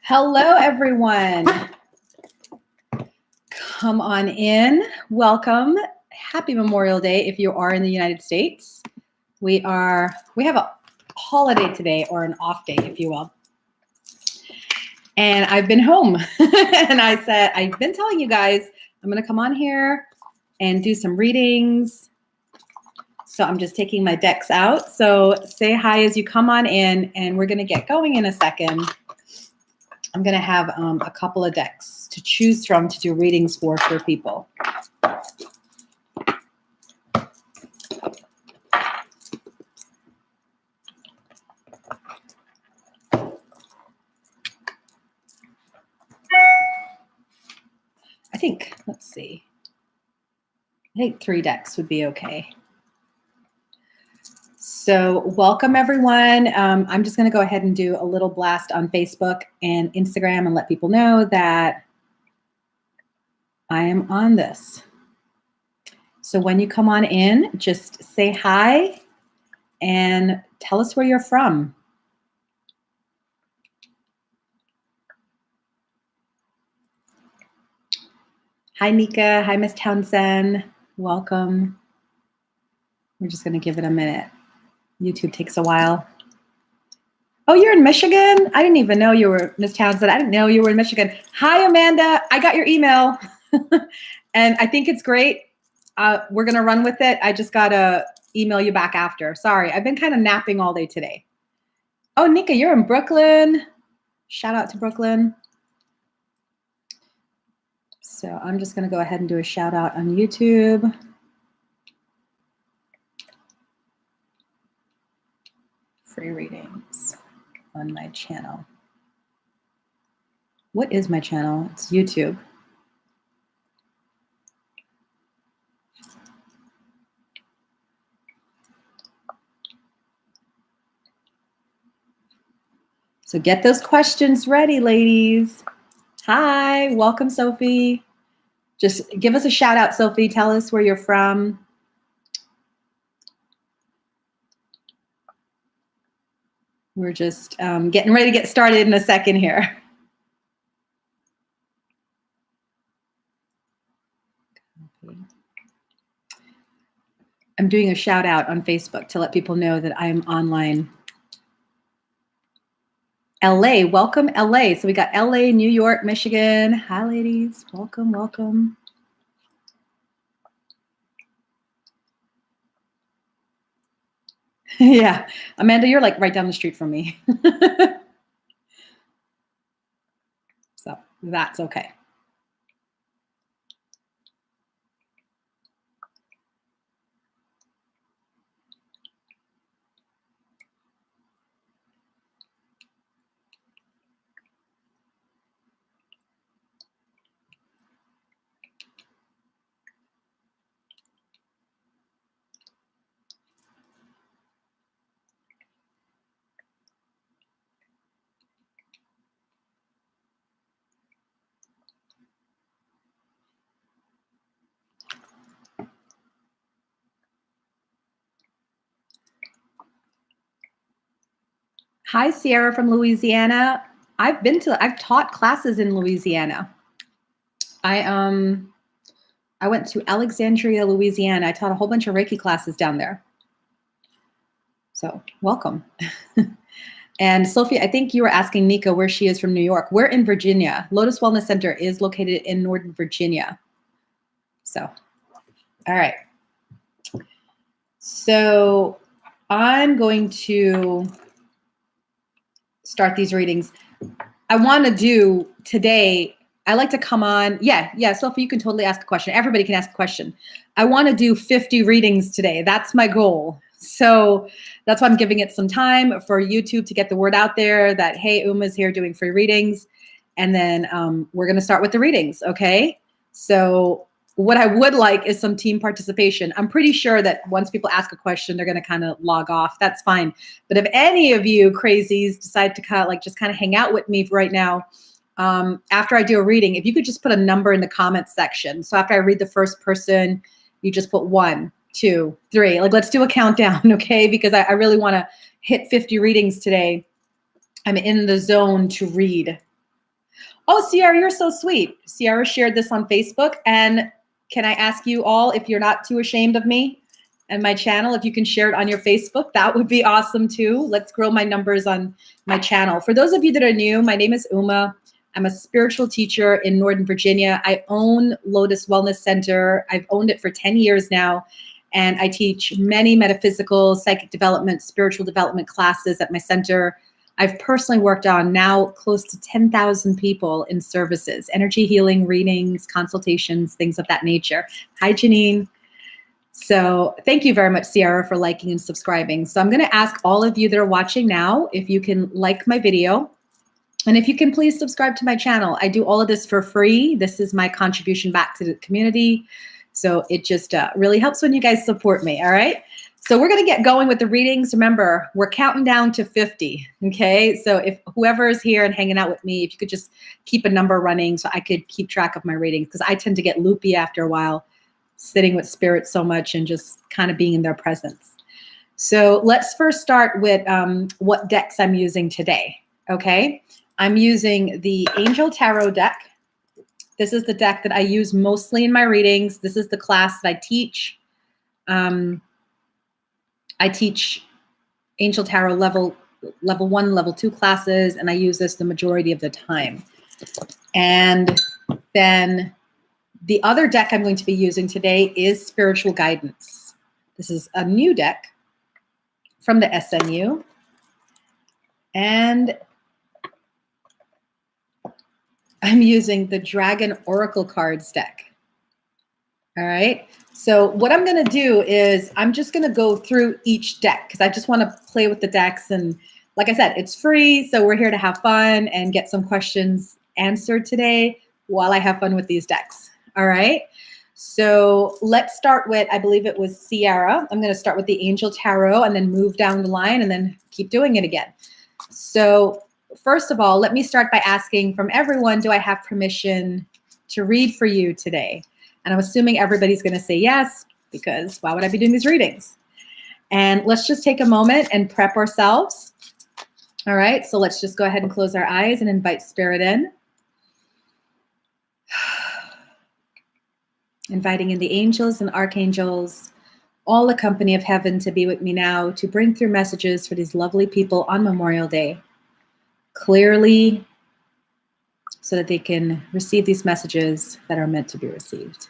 Hello, everyone. Come on in. Welcome. Happy Memorial Day if you are in the United States. We have a holiday today, or an off day, if you will. And I've been home. And I said, I've been telling you guys, I'm going to come on here and do some readings. So I'm just taking my decks out. So say hi as you come on in, and we're going to get going in a second. I'm going to have a couple of decks to choose from to do readings for people. Let's see. I think 3 decks would be okay. So welcome, everyone. I'm just going to go ahead and do a little blast on Facebook and Instagram and let people know that I am on this. So when you come on in, just say hi and tell us where you're from. Hi, Nika. Hi, Miss Townsend. Welcome. We're just going to give it a minute. YouTube takes a while. Oh, you're in Michigan? I didn't even know you were, Miss Townsend. I didn't know you were in Michigan. Hi, Amanda. I got your email. And I think it's great. We're going to run with it. I just got to email you back after. Sorry, I've been kind of napping all day today. Oh, Nika, you're in Brooklyn. Shout out to Brooklyn. So I'm just going to go ahead and do a shout out on YouTube. Free readings on my channel. What is my channel? It's YouTube. So get those questions ready, ladies. Hi, welcome, Sophie. Just give us a shout out, Sophie. Tell us where you're from. We're just getting ready to get started in a second here. I'm doing a shout out on Facebook to let people know that I'm online. LA, welcome LA. So we got LA, New York, Michigan. Hi, ladies. Welcome, welcome. Yeah, Amanda, you're like right down the street from me. So that's okay. Hi, Sierra from Louisiana. I've taught classes in Louisiana. I went to Alexandria, Louisiana. I taught a whole bunch of Reiki classes down there. So welcome. And Sophie, I think you were asking Nika where she is from New York. We're in Virginia. Lotus Wellness Center is located in Northern Virginia. So, all right. So I'm going to start these readings. I want to do today, I like to come on. Yeah, Sophie, you can totally ask a question. Everybody can ask a question. I want to do 50 readings today. That's my goal. So that's why I'm giving it some time for YouTube to get the word out there that, hey, Uma's here doing free readings. And then we're going to start with the readings, okay? So what I would like is some team participation. I'm pretty sure that once people ask a question, they're going to kind of log off. That's fine. But if any of you crazies decide to kind of just hang out with me right now, after I do a reading, if you could just put a number in the comments section. So after I read the first person, you just put 1, 2, 3. Let's do a countdown, okay? Because I really want to hit 50 readings today. I'm in the zone to read. Oh, Sierra, you're so sweet. Sierra shared this on Facebook. And can I ask you all, if you're not too ashamed of me and my channel, if you can share it on your Facebook, that would be awesome too. Let's grow my numbers on my channel. For those of you that are new, my name is Uma. I'm a spiritual teacher in Northern Virginia. I own Lotus Wellness Center. I've owned it for 10 years now. And I teach many metaphysical, psychic development, spiritual development classes at my center. I've personally worked on now close to 10,000 people in services, energy healing, readings, consultations, things of that nature. Hi, Janine. So thank you very much, Sierra, for liking and subscribing. So I'm going to ask all of you that are watching now if you can like my video. And if you can please subscribe to my channel. I do all of this for free. This is my contribution back to the community. So it just really helps when you guys support me, all right? So we're going to get going with the readings. Remember, we're counting down to 50, okay? So if whoever is here and hanging out with me, if you could just keep a number running so I could keep track of my readings, because I tend to get loopy after a while, sitting with spirit so much and just kind of being in their presence. So let's first start with what decks I'm using today, okay? I'm using the Angel Tarot deck. This is the deck that I use mostly in my readings. This is the class that I teach. I teach Angel Tarot level 1, level 2 classes, and I use this the majority of the time. And then the other deck I'm going to be using today is Spiritual Guidance. This is a new deck from the SNU. And I'm using the Dragon Oracle Cards deck. All right. So what I'm going to do is I'm just going to go through each deck because I just want to play with the decks. And like I said, it's free. So we're here to have fun and get some questions answered today while I have fun with these decks. All right. So let's start with, I believe it was Sierra. I'm going to start with the Angel Tarot and then move down the line and then keep doing it again. So first of all, let me start by asking from everyone, do I have permission to read for you today? And I'm assuming everybody's going to say yes, because why would I be doing these readings? And let's just take a moment and prep ourselves. All right, so let's just go ahead and close our eyes and invite spirit in. Inviting in the angels and archangels, all the company of heaven to be with me now to bring through messages for these lovely people on Memorial Day clearly so that they can receive these messages that are meant to be received.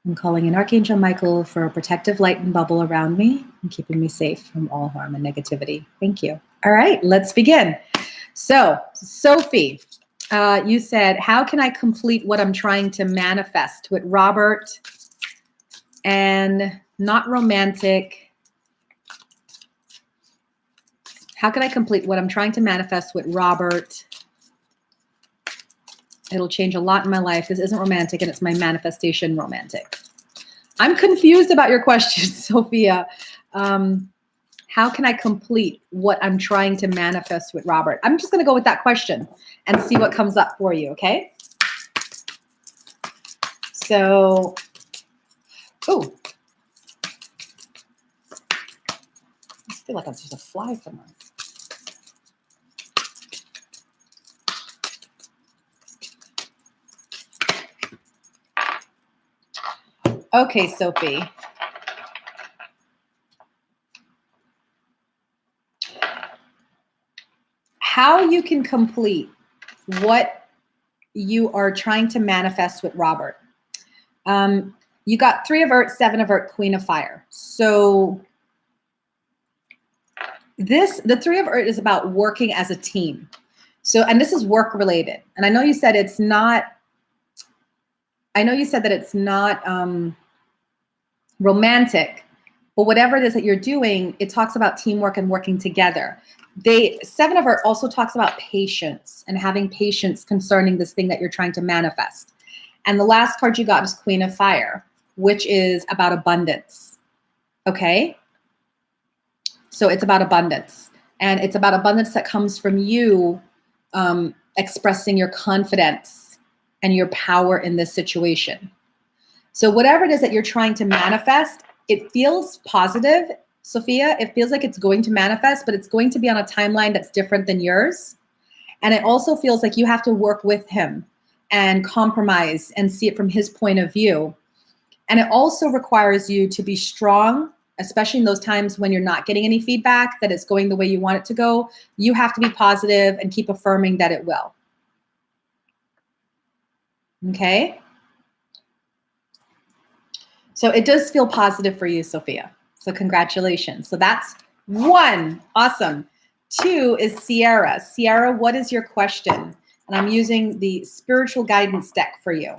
I'm calling in Archangel Michael for a protective light and bubble around me and keeping me safe from all harm and negativity. Thank you. All right, let's begin. So, Sophie, you said, how can I complete what I'm trying to manifest with Robert and not romantic? How can I complete what I'm trying to manifest with Robert? It'll change a lot in my life. This isn't romantic, and it's my manifestation romantic. I'm confused about your question, Sophia. How can I complete what I'm trying to manifest with Robert? I'm just going to go with that question and see what comes up for you, okay? So, oh. I feel like I'm just a fly somewhere. Okay, Sophie. How you can complete what you are trying to manifest with Robert. You got 3 of Earth, 7 of Earth, Queen of Fire. So the 3 of Earth is about working as a team. So, and this is work related. And I know you said it's not, romantic, but whatever it is that you're doing, it talks about teamwork and working together. 7 of Earth also talks about patience and having patience concerning this thing that you're trying to manifest. And the last card you got is Queen of Fire, which is about abundance. Okay? So it's about abundance. And it's about abundance that comes from you expressing your confidence and your power in this situation. So whatever it is that you're trying to manifest, it feels positive, Sophia. It feels like it's going to manifest, but it's going to be on a timeline that's different than yours. And it also feels like you have to work with him and compromise and see it from his point of view. And it also requires you to be strong, especially in those times when you're not getting any feedback that it's going the way you want it to go. You have to be positive and keep affirming that it will. Okay? So it does feel positive for you, Sophia. So congratulations. So that's 1. Awesome. 2 is Sierra. Sierra, what is your question? And I'm using the spiritual guidance deck for you.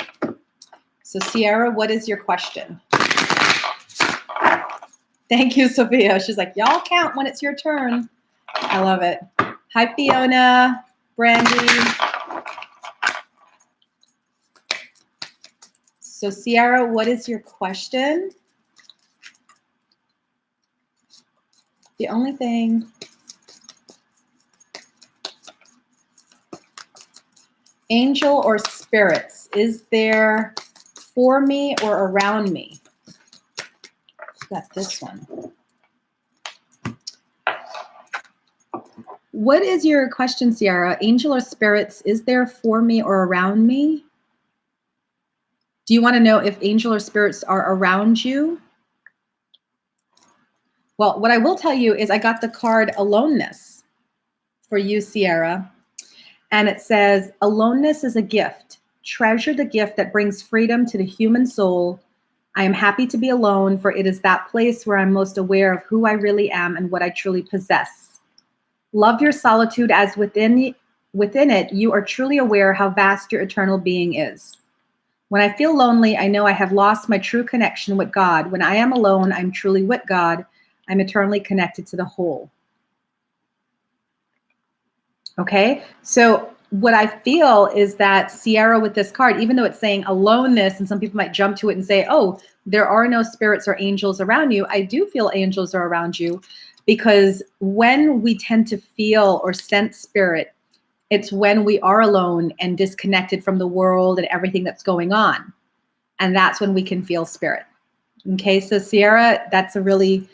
So Sierra, what is your question? Thank you, Sophia. She's like, y'all count when it's your turn. I love it. Hi, Fiona, Brandy. So Sierra, what is your question? The only thing, angel or spirits, is there for me or around me? Got this one. What is your question, Sierra? Angel or spirits, is there for me or around me? Do you want to know if angel or spirits are around you? Well, what I will tell you is I got the card Aloneness for you, Sierra. And it says, aloneness is a gift. Treasure the gift that brings freedom to the human soul. I am happy to be alone, for it is that place where I'm most aware of who I really am and what I truly possess. Love your solitude, as within it, you are truly aware how vast your eternal being is. When I feel lonely, I know I have lost my true connection with God. When I am alone, I'm truly with God. I'm eternally connected to the whole. Okay, so what I feel is that Sierra, with this card, even though it's saying aloneness, and some people might jump to it and say, oh, there are no spirits or angels around you, I do feel angels are around you, because when we tend to feel or sense spirit, it's when we are alone and disconnected from the world and everything that's going on. And that's when we can feel spirit. Okay, so Sierra, it's a really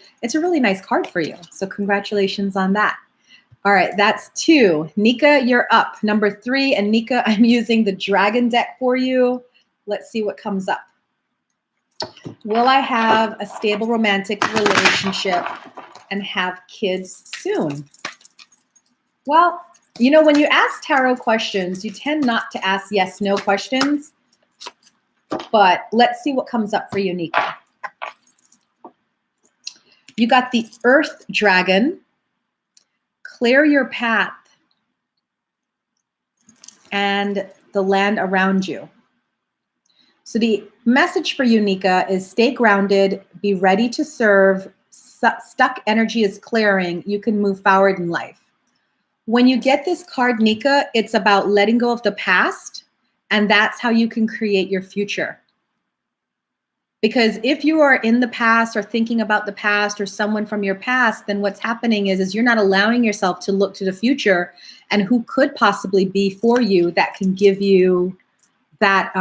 nice card for you. So congratulations on that. All right, that's 2. Nika, you're up. Number 3, and Nika, I'm using the dragon deck for you. Let's see what comes up. Will I have a stable romantic relationship and have kids soon? Well, you know, when you ask tarot questions, you tend not to ask yes, no questions. But let's see what comes up for you, Nika. You got the Earth Dragon. Clear your path, and the land around you. So the message for you, Nika, is stay grounded, be ready to serve. Stuck energy is clearing. You can move forward in life. When you get this card, Nika, it's about letting go of the past, and that's how you can create your future. Because if you are in the past or thinking about the past or someone from your past, then what's happening is you're not allowing yourself to look to the future and who could possibly be for you that can give you that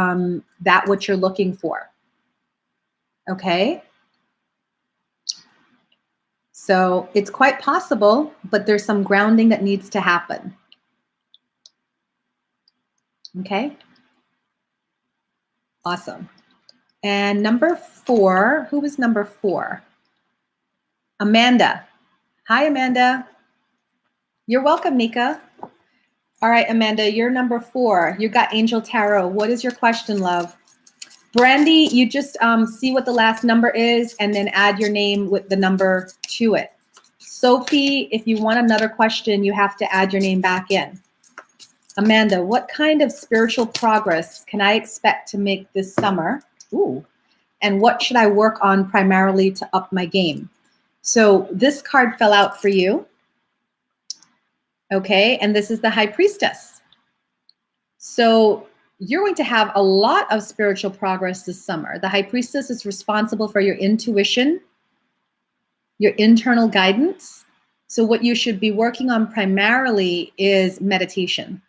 what you're looking for. Okay? So it's quite possible, but there's some grounding that needs to happen. Okay? Awesome. And number 4, who was number 4? Amanda. Hi, Amanda. You're welcome, Nika. All right, Amanda, you're number 4. You got Angel Tarot. What is your question, love? Brandy, you just see what the last number is and then add your name with the number to it. Sophie, if you want another question, you have to add your name back in. Amanda, what kind of spiritual progress can I expect to make this summer? Ooh. And what should I work on primarily to up my game? So this card fell out for you. Okay, and this is the High Priestess. So you're going to have a lot of spiritual progress this summer. The High Priestess is responsible for your intuition, your internal guidance. So what you should be working on primarily is meditation.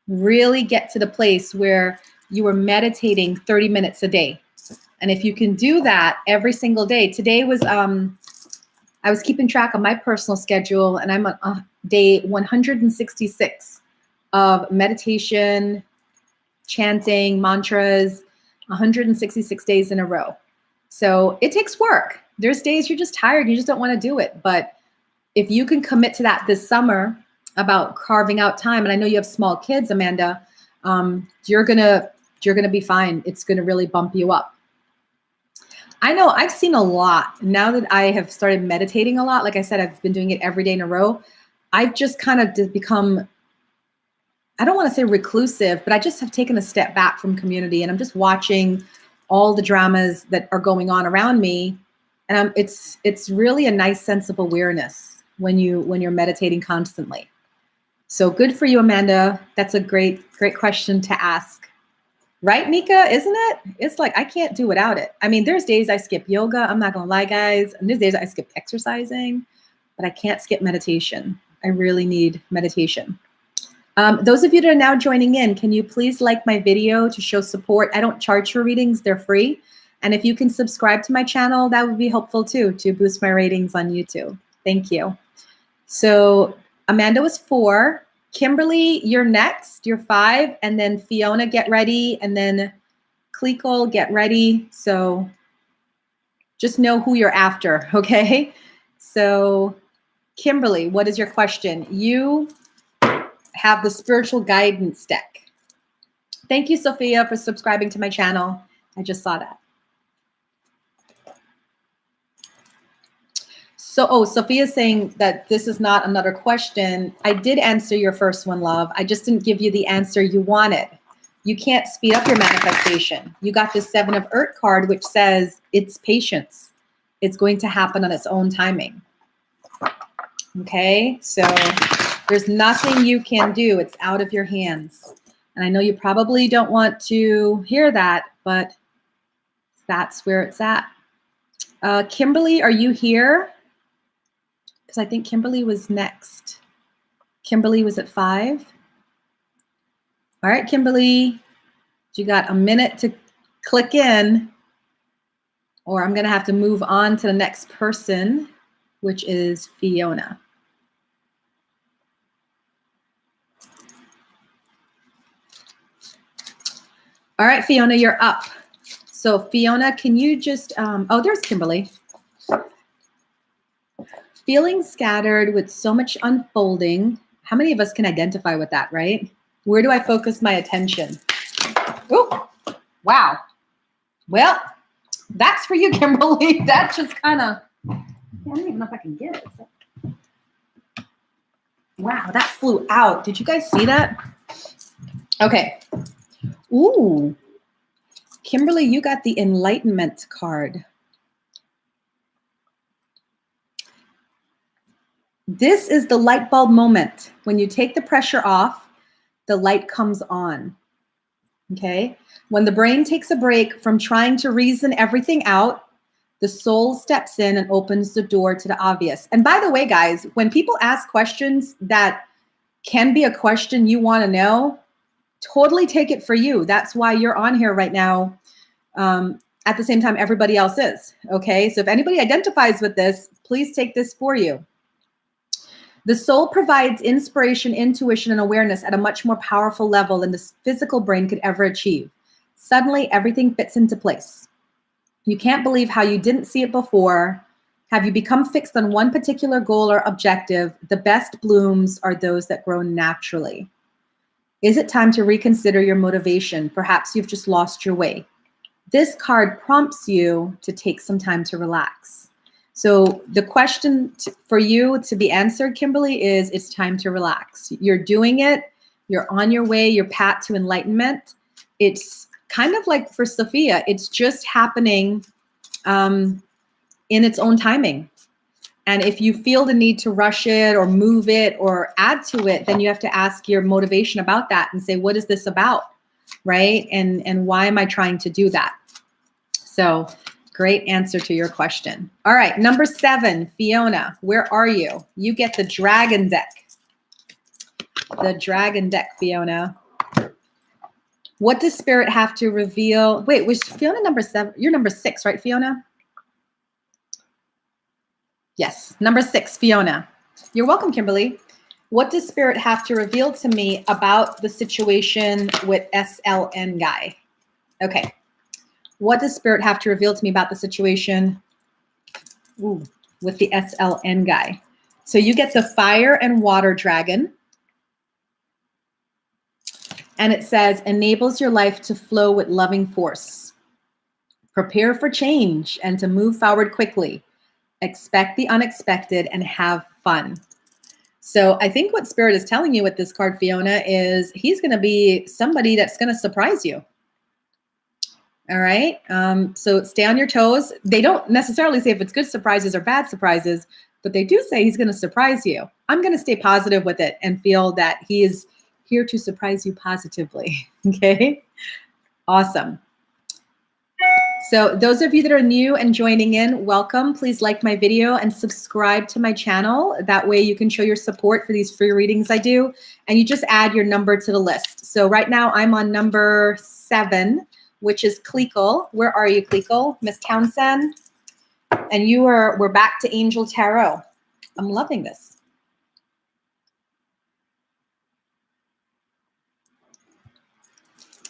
Really get to the place where you are meditating 30 minutes a day. And if you can do that every single day, today was, I was keeping track of my personal schedule, and I'm on day 166. of meditation, chanting, mantras, 166 days in a row. So it takes work. There's days you're just tired, you just don't want to do it. But if you can commit to that this summer about carving out time, and I know you have small kids, Amanda, you're gonna be fine. It's gonna really bump you up. I know I've seen a lot now that I have started meditating a lot. Like I said, I've been doing it every day in a row. I've just kind of become, I don't want to say reclusive, but I just have taken a step back from community, and I'm just watching all the dramas that are going on around me. And it's really a nice sense of awareness when you're meditating constantly. So good for you, Amanda. That's a great question to ask. Right, Mika, isn't it? It's like, I can't do without it. I mean, there's days I skip yoga. I'm not going to lie, guys. And there's days I skip exercising, but I can't skip meditation. I really need meditation. Those of you that are now joining in, can you please like my video to show support? I don't charge for readings. They're free. And if you can subscribe to my channel, that would be helpful too, to boost my ratings on YouTube. Thank you. So Amanda was 4. Kimberly, you're next. You're 5. And then Fiona, get ready. And then Cleekle, get ready. So just know who you're after, okay? So Kimberly, what is your question? You have the spiritual guidance deck. Thank you, Sophia, for subscribing to my channel. I just saw that. So, Sophia's saying that this is not another question. I did answer your first one, love. I just didn't give you the answer you wanted. You can't speed up your manifestation. You got the 7 of Earth card, which says it's patience. It's going to happen on its own timing. Okay, so there's nothing you can do. It's out of your hands. And I know you probably don't want to hear that, but that's where it's at. Kimberly, are you here? Because I think Kimberly was next. Kimberly was at 5. All right, Kimberly, you got a minute to click in, or I'm going to have to move on to the next person, which is Fiona. All right, Fiona, you're up. So Fiona, can you just, oh, there's Kimberly. Feeling scattered with so much unfolding. How many of us can identify with that, right? Where do I focus my attention? Oh, wow. Well, that's for you, Kimberly. That just kind of, I don't even know if I can get it. Wow, that flew out. Did you guys see that? Okay. Ooh. Kimberly, you got the Enlightenment card. This is the light bulb moment. When you take the pressure off, the light comes on. Okay? When the brain takes a break from trying to reason everything out, the soul steps in and opens the door to the obvious. And by the way, guys, when people ask questions that can be a question you want to know, totally take it for you. That's why you're on here right now. At the same time, everybody else is. Okay? So if anybody identifies with this, please take this for you. The soul provides inspiration, intuition, and awareness at a much more powerful level than the physical brain could ever achieve. Suddenly, everything fits into place. You can't believe how you didn't see it before. Have you become fixed on one particular goal or objective? The best blooms are those that grow naturally. Is it time to reconsider your motivation? Perhaps you've just lost your way. This card prompts you to take some time to relax. So the question for you to be answered, Kimberly, is it's time to relax. You're doing it. You're on your way. Your path to enlightenment. It's kind of like for Sophia, it's just happening in its own timing. And if you feel the need to rush it or move it or add to it, then you have to ask your motivation about that and say, what is this about, right? And why am I trying to do that? So great answer to your question. All right, number 7, Fiona, where are you? You get the dragon deck. The dragon deck, Fiona. What does Spirit have to reveal? Wait, was Fiona number 7? You're number 6, right, Fiona? Yes, number 6, Fiona. You're welcome, Kimberly. What does Spirit have to reveal to me about the situation with SLN guy? Okay. What does Spirit have to reveal to me about the situation with the SLN guy? So you get the fire and water dragon. And it says, enables your life to flow with loving force. Prepare for change and to move forward quickly. Expect the unexpected and have fun. So I think what Spirit is telling you with this card, Fiona, is he's going to be somebody that's going to surprise you. All right. So stay on your toes. They don't necessarily say if it's good surprises or bad surprises, but they do say he's going to surprise you. I'm going to stay positive with it and feel that he is here to surprise you positively. Okay. Awesome. So those of you that are new and joining in, welcome. Please like my video and subscribe to my channel. That way you can show your support for these free readings I do. And you just add your number to the list. So right now I'm on number 7, which is Cleekle. Where are you, Cleekle? Miss Townsend? And we're back to Angel Tarot. I'm loving this.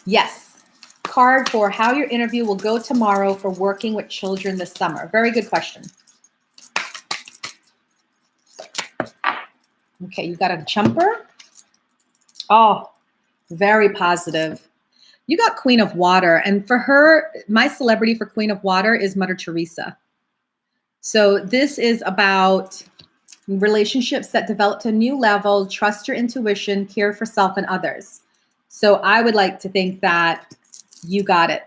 Yes. Card for how your interview will go tomorrow for working with children this summer. Very good question. Okay, you got a jumper. Oh, very positive. You got Queen of Water. And for her, my celebrity for Queen of Water is Mother Teresa. So this is about relationships that develop to a new level, trust your intuition, care for self and others. So I would like to think that you got it.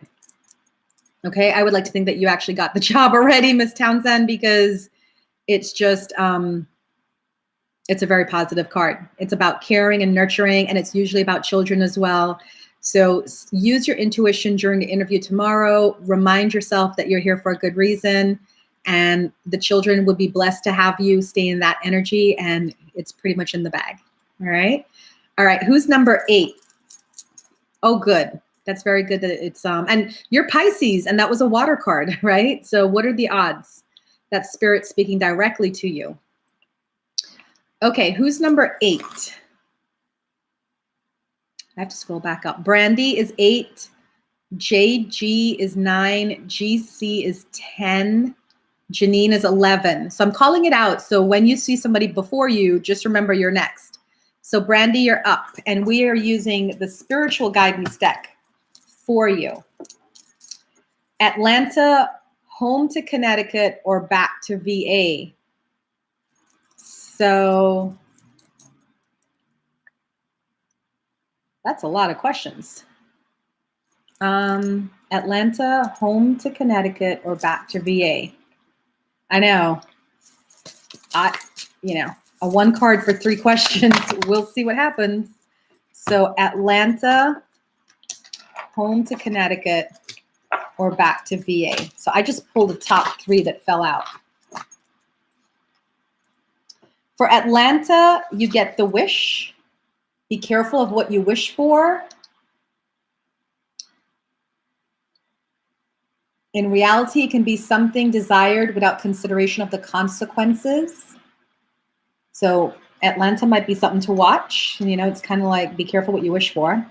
Okay, I would like to think that you actually got the job already, Miss Townsend, because it's just, it's a very positive card. It's about caring and nurturing, and it's usually about children as well. So use your intuition during the interview tomorrow. Remind yourself that you're here for a good reason, and the children would be blessed to have you stay in that energy, and it's pretty much in the bag. All right. All right. Who's number 8? Oh, good. That's very good that it's, and you're Pisces, and that was a water card, right? So what are the odds that Spirit's speaking directly to you? Okay, who's number 8? I have to scroll back up. Brandy is 8. JG is 9. GC is 10. Janine is 11. So I'm calling it out. So when you see somebody before you, just remember you're next. So Brandy, you're up. And we are using the spiritual guidance deck for you. Atlanta, home to Connecticut, or back to VA. So that's a lot of questions. Atlanta, home to Connecticut, or back to VA. I know. A 1 card for 3 questions. We'll see what happens. So Atlanta, home to Connecticut, or back to VA. So I just pulled the top 3 that fell out. For Atlanta, you get the wish. Be careful of what you wish for. In reality, it can be something desired without consideration of the consequences. So Atlanta might be something to watch. It's kind of like be careful what you wish for.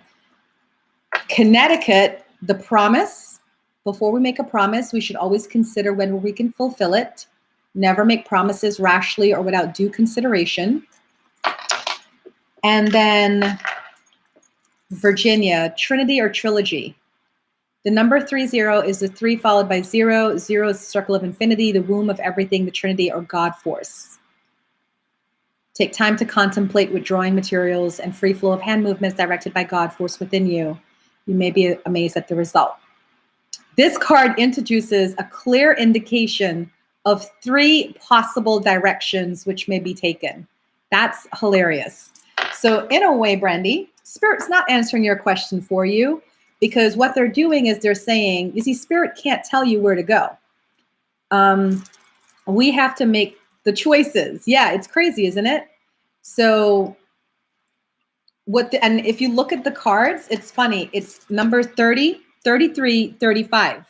Connecticut, the promise. Before we make a promise, we should always consider whether we can fulfill it. Never make promises rashly or without due consideration. And then Virginia, Trinity or Trilogy. The number 30 is the 3 followed by 0. 0 is the circle of infinity, the womb of everything, the Trinity or God force. Take time to contemplate withdrawing materials and free flow of hand movements directed by God force within you. You may be amazed at the result. This card introduces a clear indication of 3 possible directions which may be taken. That's hilarious. So in a way, Brandy, Spirit's not answering your question for you, because what they're doing is they're saying, you see, Spirit can't tell you where to go. We have to make the choices. Yeah, it's crazy, isn't it? So and if you look at the cards, it's funny. It's number 30, 33, 35.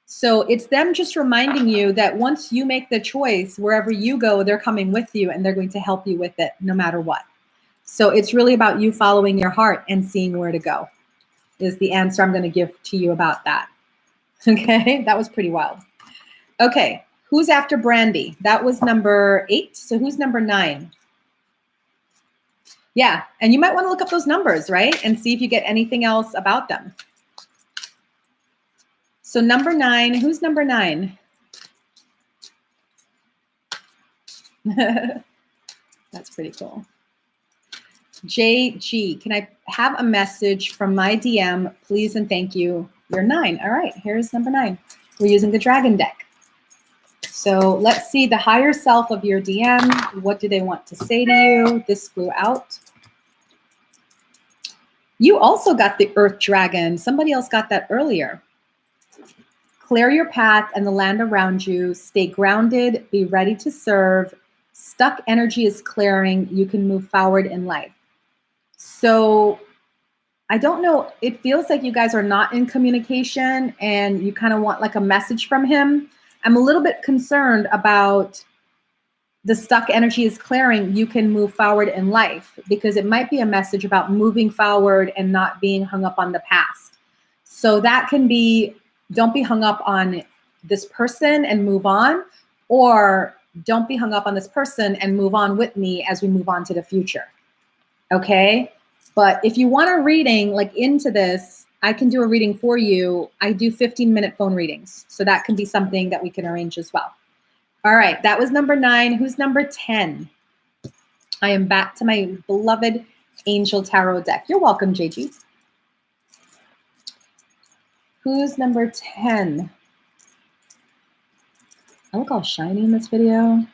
So it's them just reminding you that once you make the choice, wherever you go, they're coming with you and they're going to help you with it no matter what. So it's really about you following your heart and seeing where to go, is the answer I'm going to give to you about that. Okay, that was pretty wild. Okay, who's after Brandy? That was number 8. So who's number 9? Yeah, and you might want to look up those numbers, right? And see if you get anything else about them. So number 9, who's number 9? That's pretty cool. JG, can I have a message from my DM, please and thank you? You're 9. All right, here's number 9. We're using the Dragon deck. So let's see the higher self of your DM. What do they want to say to you? This flew out. You also got the Earth Dragon. Somebody else got that earlier. Clear your path and the land around you. Stay grounded. Be ready to serve. Stuck energy is clearing. You can move forward in life. So I don't know. It feels like you guys are not in communication and you kind of want like a message from him. I'm a little bit concerned about the stuck energy is clearing. You can move forward in life, because it might be a message about moving forward and not being hung up on the past. So that can be, don't be hung up on this person and move on, or don't be hung up on this person and move on with me as we move on to the future. Okay. But if you want a reading like into this, I can do a reading for you. I do 15-minute phone readings. So that can be something that we can arrange as well. All right. That was number 9. Who's number 10? I am back to my beloved Angel Tarot deck. You're welcome, JG. Who's number 10? I look all shiny in this video.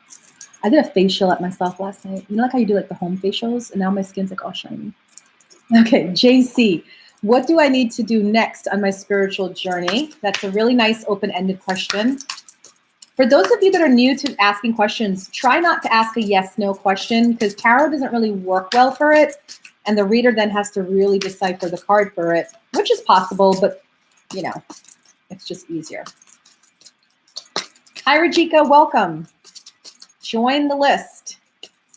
I did a facial at myself last night. You know, like how you do like the home facials, and now my skin's like all shiny. Okay, JC, what do I need to do next on my spiritual journey? That's a really nice open-ended question. For those of you that are new to asking questions, try not to ask a yes/no question, because tarot doesn't really work well for it, and the reader then has to really decipher the card for it, which is possible, but you know, it's just easier. Hi, Rajika, welcome. Join the list.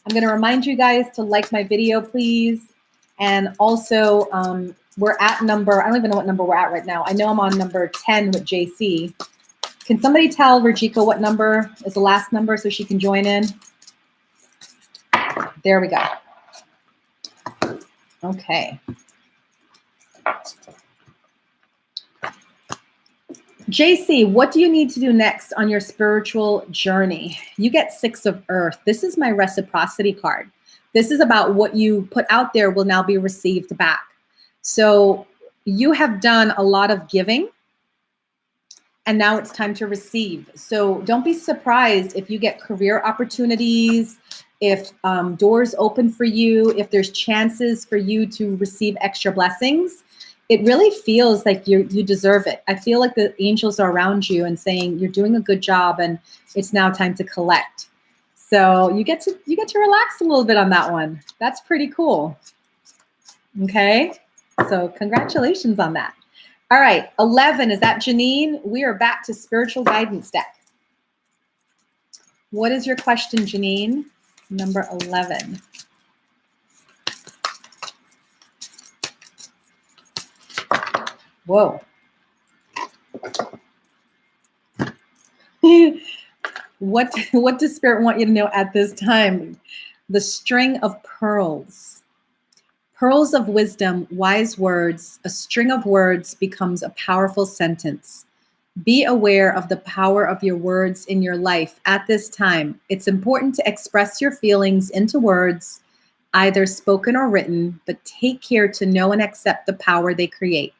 I'm going to remind you guys to like my video, please. And also, we're at number, I don't even know what number we're at right now. I know I'm on number 10 with JC. Can somebody tell Rajika what number is the last number so she can join in? There we go. Okay. JC, what do you need to do next on your spiritual journey? You get 6 of Earth. This is my reciprocity card. This is about what you put out there will now be received back. So you have done a lot of giving, and now it's time to receive. So don't be surprised if you get career opportunities, if doors open for you, if there's chances for you to receive extra blessings. It really feels like you deserve it. I feel like the angels are around you and saying you're doing a good job and it's now time to collect. So you get to relax a little bit on that one. That's pretty cool. Okay, so congratulations on that. All right, 11, is that Janine? We are back to spiritual guidance deck. What is your question, Janine? Number 11. Whoa. What does Spirit want you to know at this time? The string of pearls. Pearls of wisdom, wise words. A string of words becomes a powerful sentence. Be aware of the power of your words in your life at this time. It's important to express your feelings into words, either spoken or written, but take care to know and accept the power they create.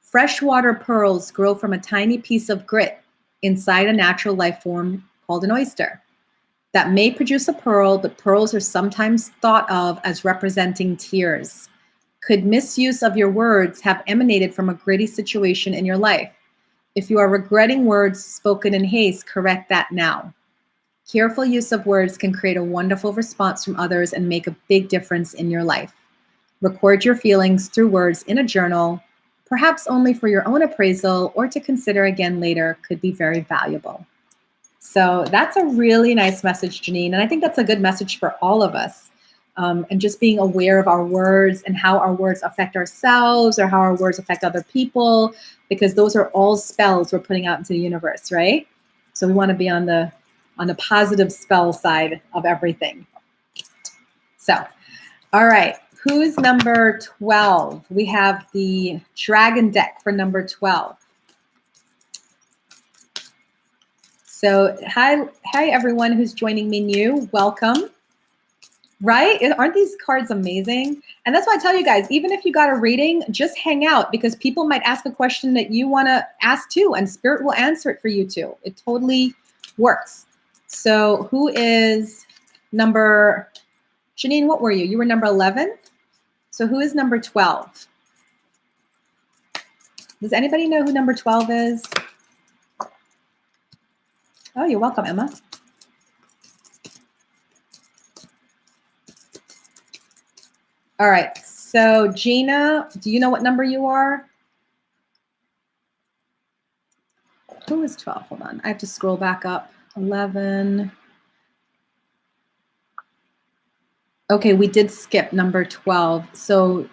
Freshwater pearls grow from a tiny piece of grit inside a natural life form called an oyster that may produce a pearl, but pearls are sometimes thought of as representing tears. Could misuse of your words have emanated from a gritty situation in your life? If you are regretting words spoken in haste, correct that now. Careful use of words can create a wonderful response from others and make a big difference in your life. Record your feelings through words in a journal, perhaps only for your own appraisal or to consider again later, could be very valuable. So that's a really nice message, Janine. And I think that's a good message for all of us. and just being aware of our words and how our words affect ourselves or how our words affect other people, because those are all spells we're putting out into the universe, right? So we want to be on the positive spell side of everything. So, all right, who's number 12? We have the dragon deck for number 12. So hi everyone who's joining me new, welcome. Right? Aren't these cards amazing? And that's why I tell you guys, even if you got a reading, just hang out, because people might ask a question that you want to ask too, and Spirit will answer it for you too. It totally works. So who is number, Janine, what were you? You were number 11? So who is number 12? Does anybody know who number 12 is? Oh, you're welcome, Emma. All right, so Gina, do you know what number you are? Who is 12? Hold on, I have to scroll back up. 11. Okay, we did skip number 12. So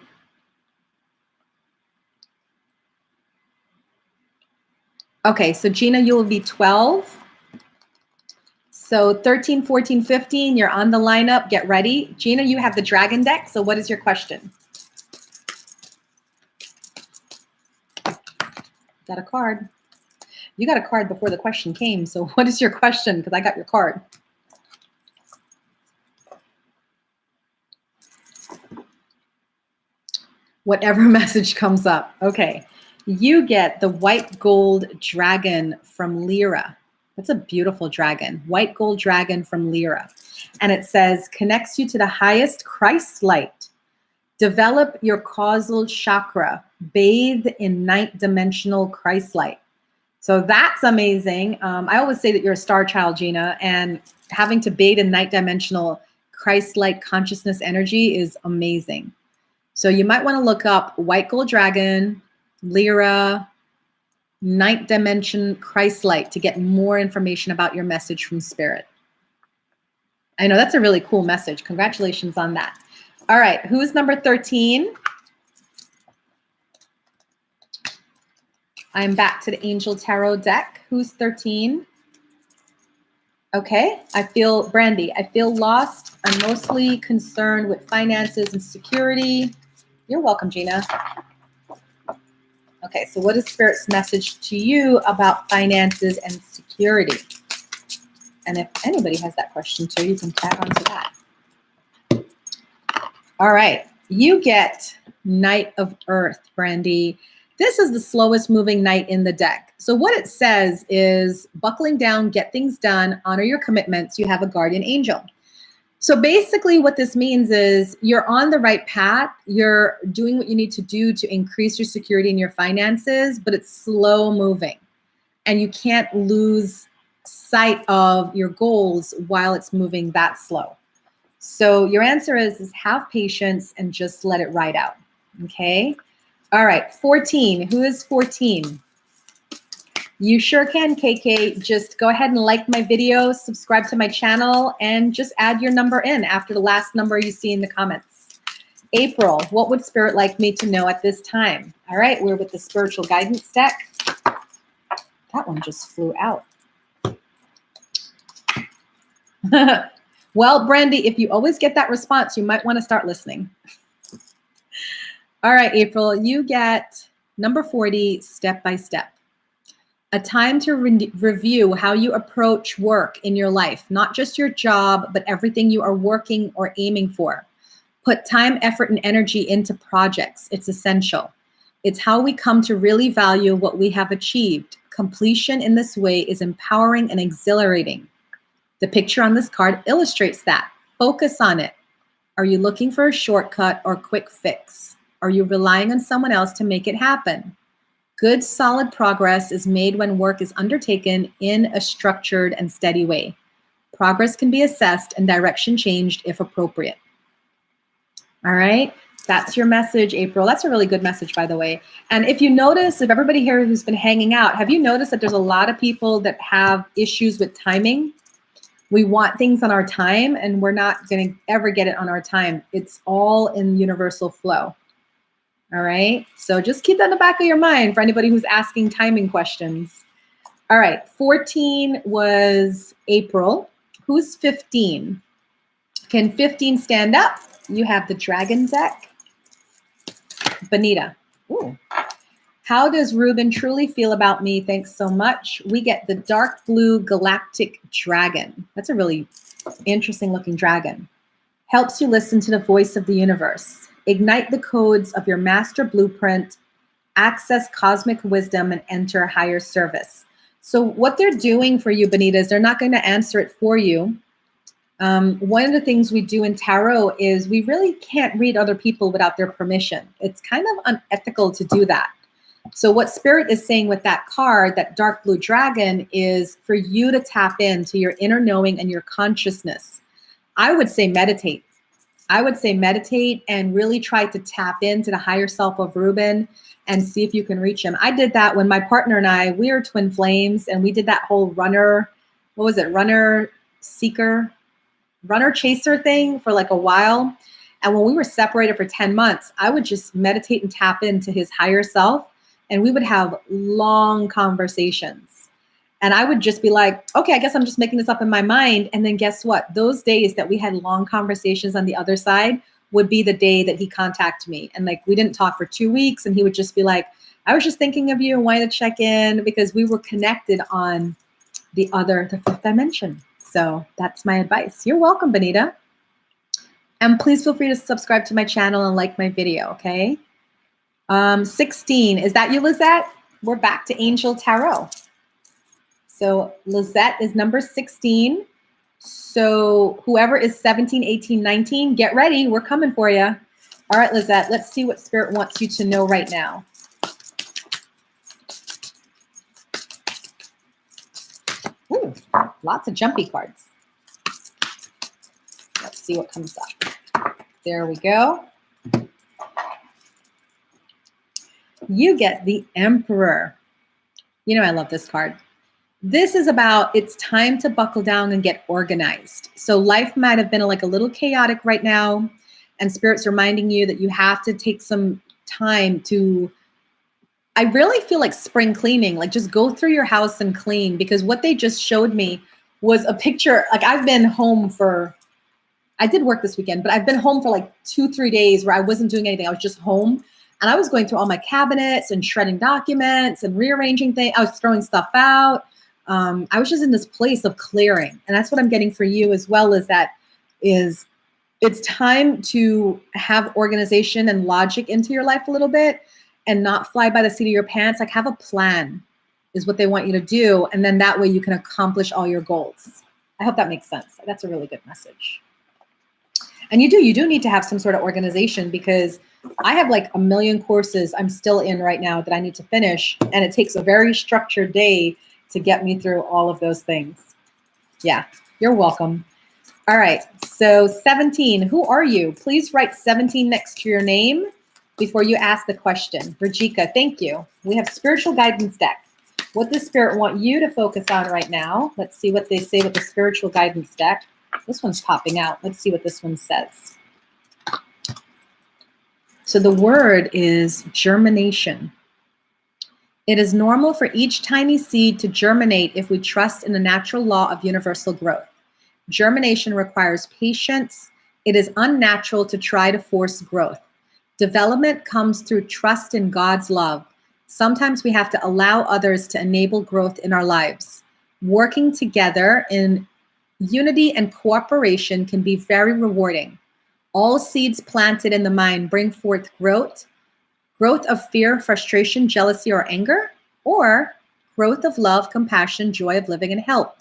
okay, so Gina, you will be 12. So 13, 14, 15, you're on the lineup. Get ready. Gina, you have the dragon deck. So what is your question? Got a card. You got a card before the question came. So what is your question? Because I got your card. Whatever message comes up. Okay. You get the white gold dragon from LYRA. That's a beautiful dragon. White gold dragon from LYRA. And it says, connects you to the highest Christ light. Develop your causal chakra. Bathe in ninth dimensional Christ light. So that's amazing. I always say that you're a star child, Gina, and having to bathe in ninth dimensional Christ light consciousness energy is amazing. So you might want to look up white gold dragon, LYRA, ninth dimension Christ light to get more information about your message from Spirit. I know that's a really cool message. Congratulations on that. All right, who's number 13? I'm back to the Angel Tarot deck. Who's 13? Okay, I feel, Brandy, I feel lost. I'm mostly concerned with finances and security. You're welcome, Gina. Okay, so what is Spirit's message to you about finances and security? And if anybody has that question too, you can tag on to that. All right, you get Knight of Earth, Brandy. This is the slowest moving knight in the deck. So what it says is buckling down, get things done, honor your commitments. You have a guardian angel. So basically what this means is you're on the right path. You're doing what you need to do to increase your security and your finances, but it's slow moving. And you can't lose sight of your goals while it's moving that slow. So your answer is have patience and just let it ride out, okay? All right, 14, who is 14? You sure can, KK. Just go ahead and like my video, subscribe to my channel, and just add your number in after the last number you see in the comments. April, what would Spirit like me to know at this time? All right, we're with the spiritual guidance deck. That one just flew out. Well, Brandy, if you always get that response, you might want to start listening. All right, April, you get number 40, step by step. A time to review how you approach work in your life, not just your job, but everything you are working or aiming for. Put time, effort, and energy into projects. It's essential. It's how we come to really value what we have achieved. Completion in this way is empowering and exhilarating. The picture on this card illustrates that. Focus on it. Are you looking for a shortcut or quick fix? Are you relying on someone else to make it happen? Good, solid progress is made when work is undertaken in a structured and steady way. Progress can be assessed and direction changed if appropriate. All right, that's your message, April. That's a really good message, by the way. And if you notice, if everybody here who's been hanging out, have you noticed that there's a lot of people that have issues with timing? We want things on our time, and we're not going to ever get it on our time. It's all in universal flow. All right. So just keep that in the back of your mind for anybody who's asking timing questions. All right. 14 was April. Who's 15? Can 15 stand up? You have the dragon deck. Bonita. Ooh. How does Ruben truly feel about me? Thanks so much. We get the dark blue galactic dragon. That's a really interesting looking dragon. Helps you listen to the voice of the universe. Ignite the codes of your master blueprint, access cosmic wisdom, and enter higher service. So what they're doing for you, Bonita, is they're not going to answer it for you. One of the things we do in tarot is we really can't read other people without their permission. It's kind of unethical to do that. So what Spirit is saying with that card, that dark blue dragon, is for you to tap into your inner knowing and your consciousness. I would say meditate. I would say meditate and really try to tap into the higher self of Ruben and see if you can reach him. I did that when my partner and I, we are twin flames, and we did that whole runner chaser thing for like a while. And when we were separated for 10 months, I would just meditate and tap into his higher self, and we would have long conversations. And I would just be like, okay, I guess I'm just making this up in my mind. And then guess what? Those days that we had long conversations on the other side would be the day that he contacted me. And like, we didn't talk for 2 weeks, and he would just be like, I was just thinking of you and wanted to check in, because we were connected on the fifth dimension. So that's my advice. You're welcome, Bonita. And please feel free to subscribe to my channel and like my video, okay? 16, is that you, Lizette? We're back to Angel Tarot. So Lizette is number 16. So whoever is 17, 18, 19, get ready. We're coming for you. All right, Lizette, let's see what Spirit wants you to know right now. Ooh, lots of jumpy cards. Let's see what comes up. There we go. You get the Emperor. You know, I love this card. This is about, it's time to buckle down and get organized. So life might have been like a little chaotic right now, and Spirit's reminding you that you have to take some time to, I really feel like spring cleaning, like just go through your house and clean, because what they just showed me was a picture. Like, I've been home I did work this weekend, but I've been home for like 2-3 days where I wasn't doing anything. I was just home, and I was going through all my cabinets and shredding documents and rearranging things. I was throwing stuff out. I was just in this place of clearing, and that's what I'm getting for you as well. It's time to have organization and logic into your life a little bit, and not fly by the seat of your pants. Like, have a plan is what they want you to do, and then that way you can accomplish all your goals. I hope that makes sense. That's a really good message. And you do need to have some sort of organization, because I have like a million courses I'm still in right now that I need to finish, and it takes a very structured day to get me through all of those things. Yeah, you're welcome. All right, so 17, who are you? Please write 17 next to your name before you ask the question. Rajika, thank you. We have spiritual guidance deck. What does Spirit want you to focus on right now? Let's see what they say with the spiritual guidance deck. This one's popping out. Let's see what this one says. So the word is germination. It is normal for each tiny seed to germinate if we trust in the natural law of universal growth. Germination requires patience. It is unnatural to try to force growth. Development comes through trust in God's love. Sometimes we have to allow others to enable growth in our lives. Working together in unity and cooperation can be very rewarding. All seeds planted in the mind bring forth growth of fear, frustration, jealousy, or anger, or growth of love, compassion, joy of living, and help.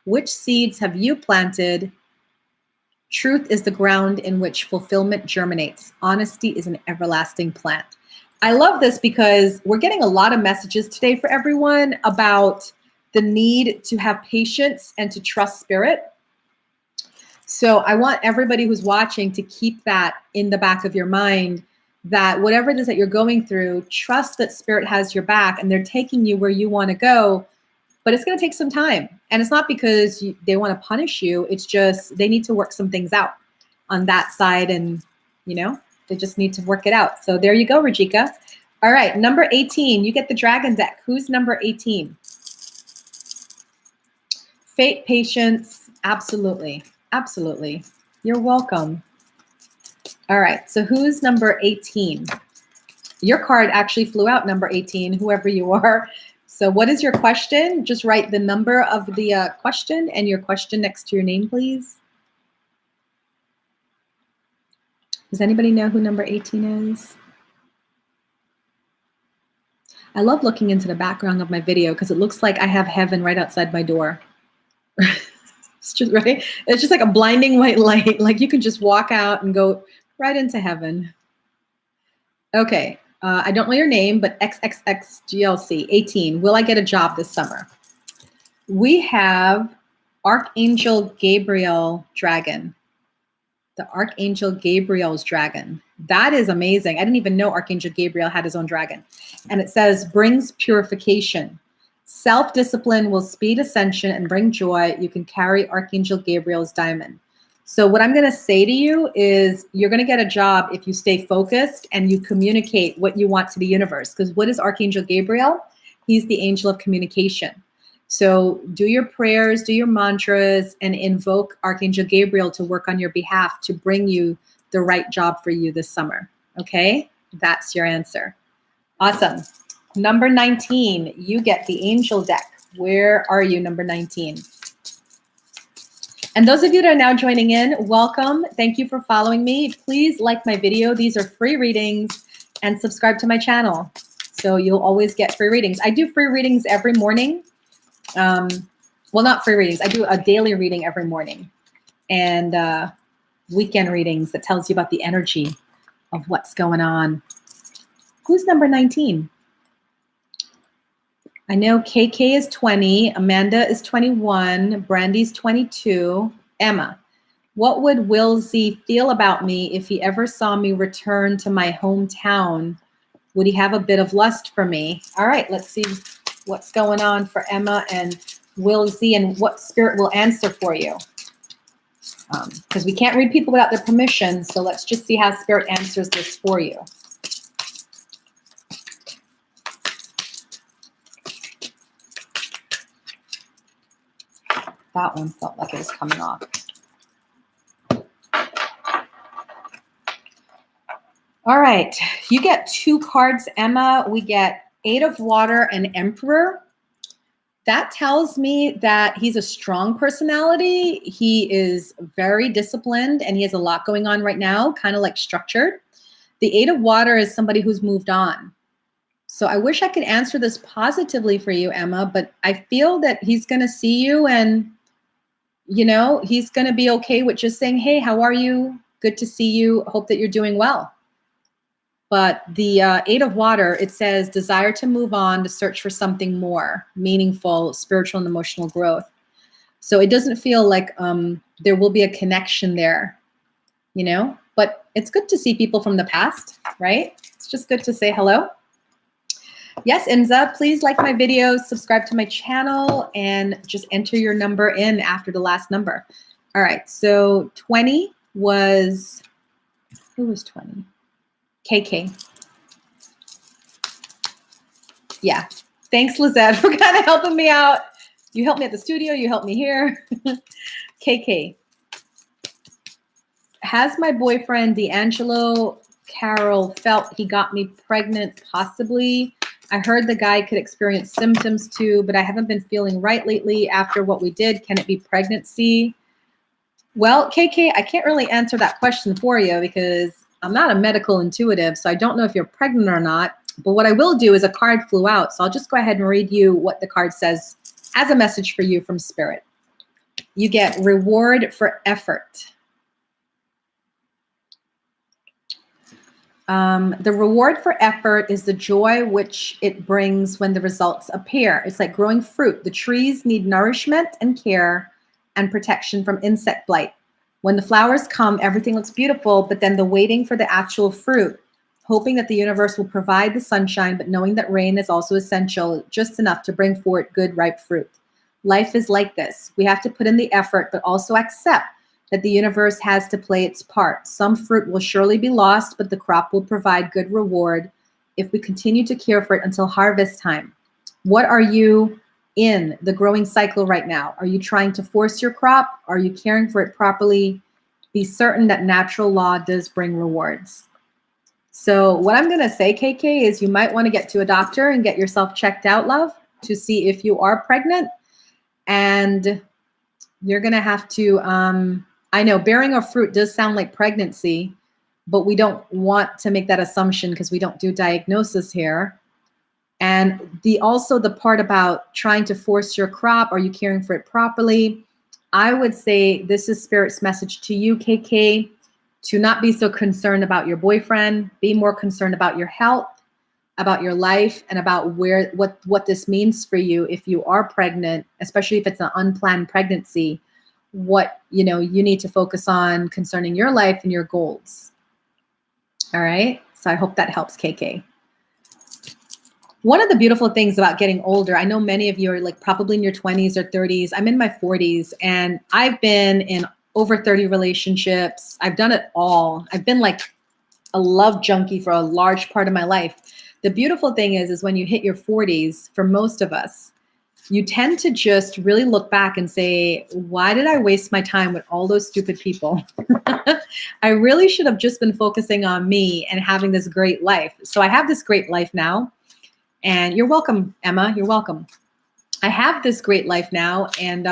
Which seeds have you planted? Truth is the ground in which fulfillment germinates. Honesty is an everlasting plant. I love this because we're getting a lot of messages today for everyone about the need to have patience and to trust Spirit. So I want everybody who's watching to keep that in the back of your mind, that whatever it is that you're going through, trust that Spirit has your back, and they're taking you where you want to go. but it's going to take some time. And it's not because they want to punish you. It's just they need to work some things out on that side. And, you know, they just need to work it out. So there you go, Rajika. All right, number 18. You get the dragon deck. Who's number 18? Fate, patience. Absolutely. Absolutely. You're welcome. All right, so who's number 18? Your card actually flew out, number 18, whoever you are. So what is your question? Just write the number of the question and your question next to your name, please. Does anybody know who number 18 is? I love looking into the background of my video because it looks like I have heaven right outside my door. It's just right. It's just like a blinding white light. Like you can just walk out and go right into heaven. Okay. I don't know your name, but XXXGLC 18. Will I get a job this summer? We have Archangel Gabriel dragon. The Archangel Gabriel's dragon. That is amazing. I didn't even know Archangel Gabriel had his own dragon. And it says, brings purification. Self-discipline will speed ascension and bring joy. You can carry Archangel Gabriel's diamond. So what I'm going to say to you is you're going to get a job if you stay focused and you communicate what you want to the universe. Because what is Archangel Gabriel? He's the angel of communication. So do your prayers, do your mantras, and invoke Archangel Gabriel to work on your behalf to bring you the right job for you this summer. Okay? That's your answer. Awesome. Number 19, you get the angel deck. Where are you, number 19? And those of you that are now joining in, welcome. Thank you for following me. Please like my video. These are free readings, and subscribe to my channel so you'll always get free readings. I do free readings every morning. Well, not free readings. I do a daily reading every morning and weekend readings that tells you about the energy of what's going on. Who's number 19? I know KK is 20, Amanda is 21, Brandy's 22, Emma. What would Will Z feel about me if he ever saw me return to my hometown? Would he have a bit of lust for me? All right, let's see what's going on for Emma and Will Z and what spirit will answer for you. Because we can't read people without their permission, so let's just see how spirit answers this for you. That one felt like it was coming off. All right, you get 2 cards, Emma. We get 8 of Water and Emperor. That tells me that he's a strong personality. He is very disciplined and he has a lot going on right now, kind of like structured. The 8 of Water is somebody who's moved on. So I wish I could answer this positively for you, Emma, but I feel that he's going to see you and, you know, he's going to be okay with just saying, hey, how are you? Good to see you. Hope that you're doing well. But the 8 of Water, it says desire to move on, to search for something more meaningful, spiritual and emotional growth. So it doesn't feel like there will be a connection there, you know, but it's good to see people from the past, right? It's just good to say hello. Yes, Inza, please like my videos, subscribe to my channel, and just enter your number in after the last number. All right, so 20 was, who was 20? KK. Yeah, thanks, Lizette, for kind of helping me out. You helped me at the studio, you helped me here. KK. Has my boyfriend, D'Angelo Carroll, felt he got me pregnant? Possibly. I heard the guy could experience symptoms too, but I haven't been feeling right lately after what we did. Can it be pregnancy? Well, KK, I can't really answer that question for you because I'm not a medical intuitive, so I don't know if you're pregnant or not. But what I will do is a card flew out, so I'll just go ahead and read you what the card says as a message for you from Spirit. You get reward for effort. The reward for effort is the joy which it brings when the results appear. It's like growing fruit. The trees need nourishment and care and protection from insect blight. When the flowers come, everything looks beautiful, but then the waiting for the actual fruit hoping that the universe will provide the sunshine, but knowing that rain is also essential, just enough to bring forth good, ripe fruit. Life is like this. We have to put in the effort, but also accept that the universe has to play its part. Some fruit will surely be lost, but the crop will provide good reward if we continue to care for it until harvest time. What are you in the growing cycle right now? Are you trying to force your crop? Are you caring for it properly? Be certain that natural law does bring rewards. So what I'm going to say, KK, is you might want to get to a doctor and get yourself checked out, love, to see if you are pregnant. And you're going to have to, I know bearing of fruit does sound like pregnancy, but we don't want to make that assumption because we don't do diagnosis here. And also the part about trying to force your crop, are you caring for it properly? I would say this is Spirit's message to you, KK, to not be so concerned about your boyfriend, be more concerned about your health, about your life, and about what this means for you if you are pregnant, especially if it's an unplanned pregnancy, what you need to focus on concerning your life and your goals. All right. So I hope that helps, KK. One of the beautiful things about getting older, I know many of you are like probably in your 20s or 30s. I'm in my 40s and I've been in over 30 relationships. I've done it all. I've been like a love junkie for a large part of my life. The beautiful thing is when you hit your 40s, for most of us, you tend to just really look back and say, why did I waste my time with all those stupid people? I really should have just been focusing on me and having this great life. So I have this great life now. And you're welcome, Emma. You're welcome. I have this great life now. And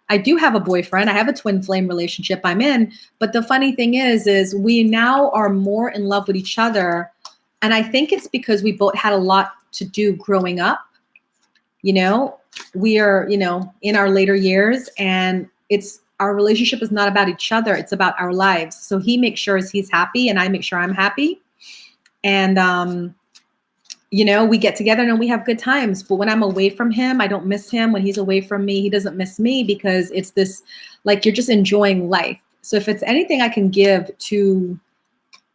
I do have a boyfriend. I have a twin flame relationship I'm in. But the funny thing is we now are more in love with each other. And I think it's because we both had a lot to do growing up. We are, in our later years, and our relationship is not about each other. It's about our lives. So he makes sure he's happy and I make sure I'm happy. And, we get together and we have good times. But when I'm away from him, I don't miss him. When he's away from me, he doesn't miss me, because it's this, like, you're just enjoying life. So if it's anything I can give to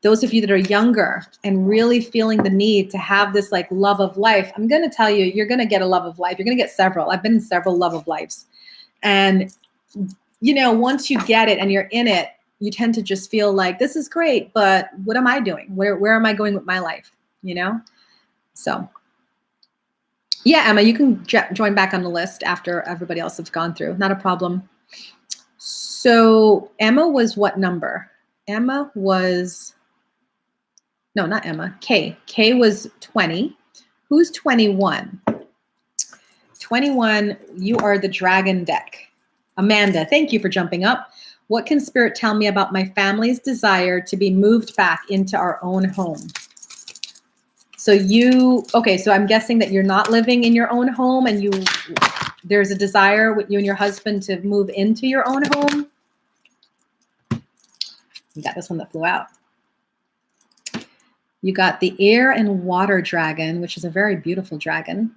those of you that are younger and really feeling the need to have this like love of life, I'm going to tell you, you're going to get a love of life. You're going to get several. I've been in several love of lives. And, once you get it and you're in it, you tend to just feel like this is great, but what am I doing? Where am I going with my life? So yeah, Emma, you can join back on the list after everybody else has gone through. Not a problem. So Emma was what number? Emma was... No, not Emma. Kay. Kay was 20. Who's 21? 21, you are the dragon deck. Amanda, thank you for jumping up. What can Spirit tell me about my family's desire to be moved back into our own home? So so I'm guessing that you're not living in your own home and there's a desire with you and your husband to move into your own home. You got this one that flew out. You got the air and water dragon, which is a very beautiful dragon.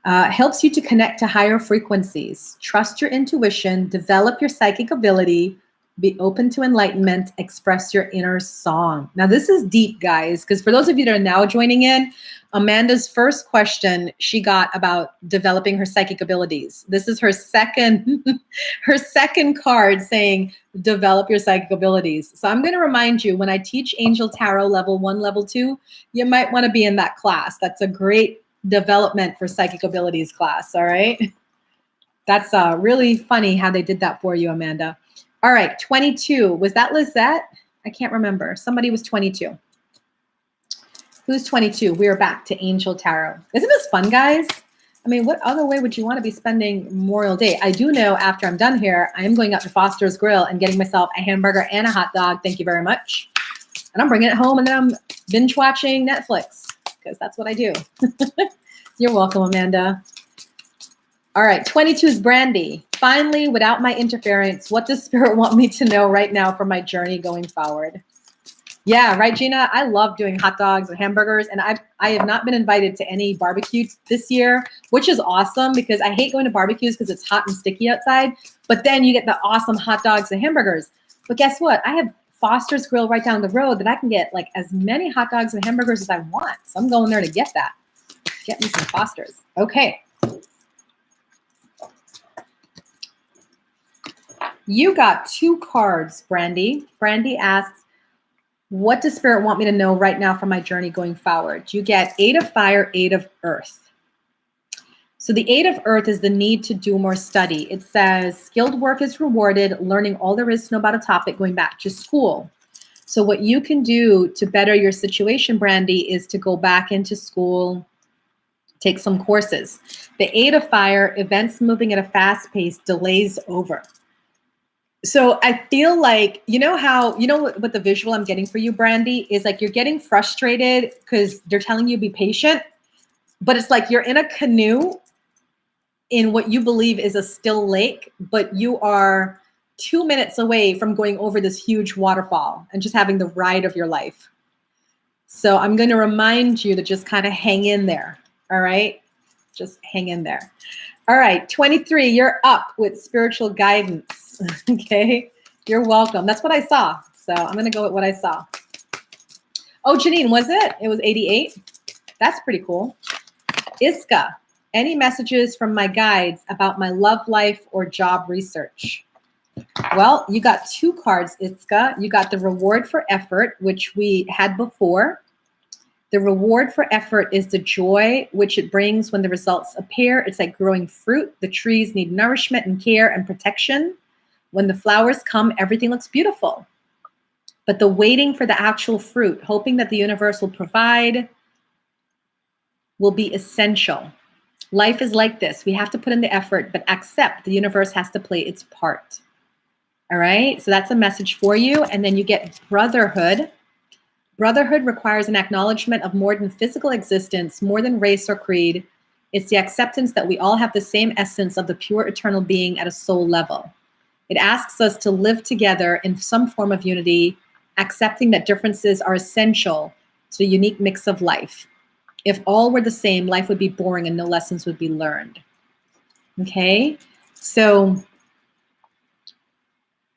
Helps you to connect to higher frequencies. Trust your intuition, develop your psychic ability, be open to enlightenment, express your inner song. Now this is deep, guys, because for those of you that are now joining in, Amanda's first question she got about developing her psychic abilities. This is her second card saying develop your psychic abilities. So I'm going to remind you, when I teach Angel Tarot level 1, level 2, you might want to be in that class. That's a great development for psychic abilities class. All right. That's really funny how they did that for you, Amanda. All right. 22. Was that Lizette? I can't remember. Somebody was 22. Who's 22? We are back to Angel Tarot. Isn't this fun, guys? I mean, what other way would you want to be spending Memorial Day? I do know after I'm done here, I am going out to Foster's Grill and getting myself a hamburger and a hot dog. Thank you very much. And I'm bringing it home and then I'm binge watching Netflix because that's what I do. You're welcome, Amanda. All right, 22 is Brandy. Finally, without my interference, what does Spirit want me to know right now for my journey going forward? Yeah, right, Gina? I love doing hot dogs and hamburgers, and I have not been invited to any barbecues this year, which is awesome because I hate going to barbecues because it's hot and sticky outside, but then you get the awesome hot dogs and hamburgers. But guess what? I have Foster's Grill right down the road that I can get like as many hot dogs and hamburgers as I want. So I'm going there to get that. Get me some Foster's. Okay. You got 2 cards, Brandy. Brandy asks, what does Spirit want me to know right now for my journey going forward? You get 8 of Fire, 8 of Earth. So the 8 of Earth is the need to do more study. It says skilled work is rewarded, learning all there is to know about a topic, going back to school. So what you can do to better your situation, Brandy, is to go back into school, take some courses. The 8 of Fire, events moving at a fast pace, delays over. So I feel like, you know what the visual I'm getting for you, Brandy, is like you're getting frustrated because they're telling you be patient, but it's like you're in a canoe in what you believe is a still lake, but you are 2 minutes away from going over this huge waterfall and just having the ride of your life. So I'm going to remind you to just kind of hang in there. All right. Just hang in there. All right. 23, you're up with spiritual guidance. Okay. You're welcome. That's what I saw. So I'm going to go with what I saw. Oh, Janine, was it? It was 88. That's pretty cool. Iska, any messages from my guides about my love life or job research? Well, you got 2 cards, Iska. You got the reward for effort, which we had before. The reward for effort is the joy which it brings when the results appear. It's like growing fruit. The trees need nourishment and care and protection. When the flowers come, everything looks beautiful. But the waiting for the actual fruit, hoping that the universe will provide, will be essential. Life is like this. We have to put in the effort, but accept the universe has to play its part. All right? So that's a message for you. And then you get brotherhood. Brotherhood requires an acknowledgement of more than physical existence, more than race or creed. It's the acceptance that we all have the same essence of the pure eternal being at a soul level. It asks us to live together in some form of unity, accepting that differences are essential to the unique mix of life. If all were the same, life would be boring and no lessons would be learned. Okay? So,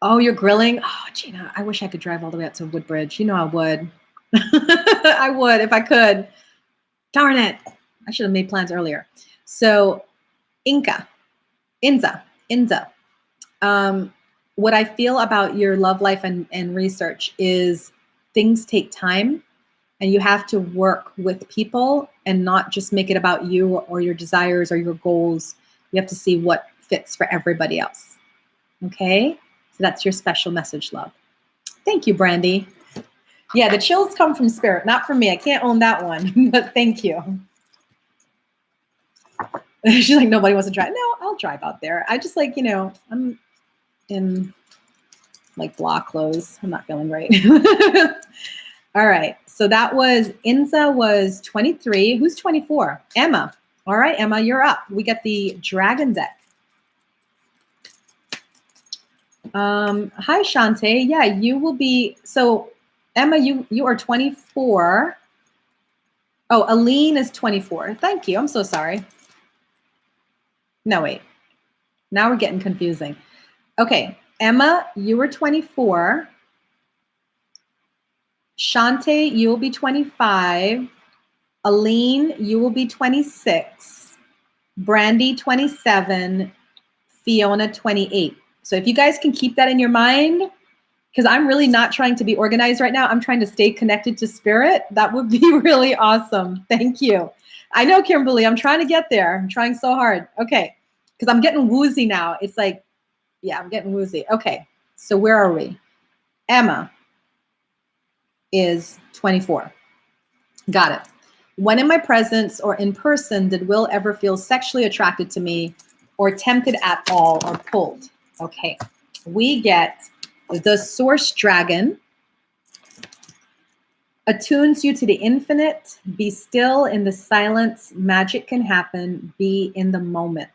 oh, you're grilling? Oh, Gina, I wish I could drive all the way up to Woodbridge. You know I would. I would if I could. Darn it. I should have made plans earlier. So, Inza. What I feel about your love life and research is things take time and you have to work with people and not just make it about you or your desires or your goals. You have to see what fits for everybody else. Okay? So that's your special message, love. Thank you, Brandy. Yeah, the chills come from Spirit, not from me. I can't own that one, but thank you. She's like, nobody wants to drive. No, I'll drive out there. I just like, I'm in like block clothes. I'm not feeling great. All right. So that was, Inza was 23. Who's 24? Emma. All right, Emma, you're up. We got the dragon deck. Hi, Shantae. Yeah, you will be, so Emma, you are 24. Oh, Aline is 24. Thank you. I'm so sorry. No, wait. Now we're getting confusing. Okay, Emma, you were 24. Shantae, you will be 25. Aline, you will be 26. Brandy, 27. Fiona, 28. So if you guys can keep that in your mind, because I'm really not trying to be organized right now. I'm trying to stay connected to Spirit. That would be really awesome. Thank you. I know, Kimberly, I'm trying to get there. I'm trying so hard. Okay, because I'm getting woozy now. It's like, yeah, I'm getting woozy. Okay, so where are we? Emma is 24. Got it. When in my presence or in person did Will ever feel sexually attracted to me or tempted at all or pulled? Okay, we get the Source Dragon. Attunes you to the infinite. Be still in the silence. Magic can happen. Be in the moment.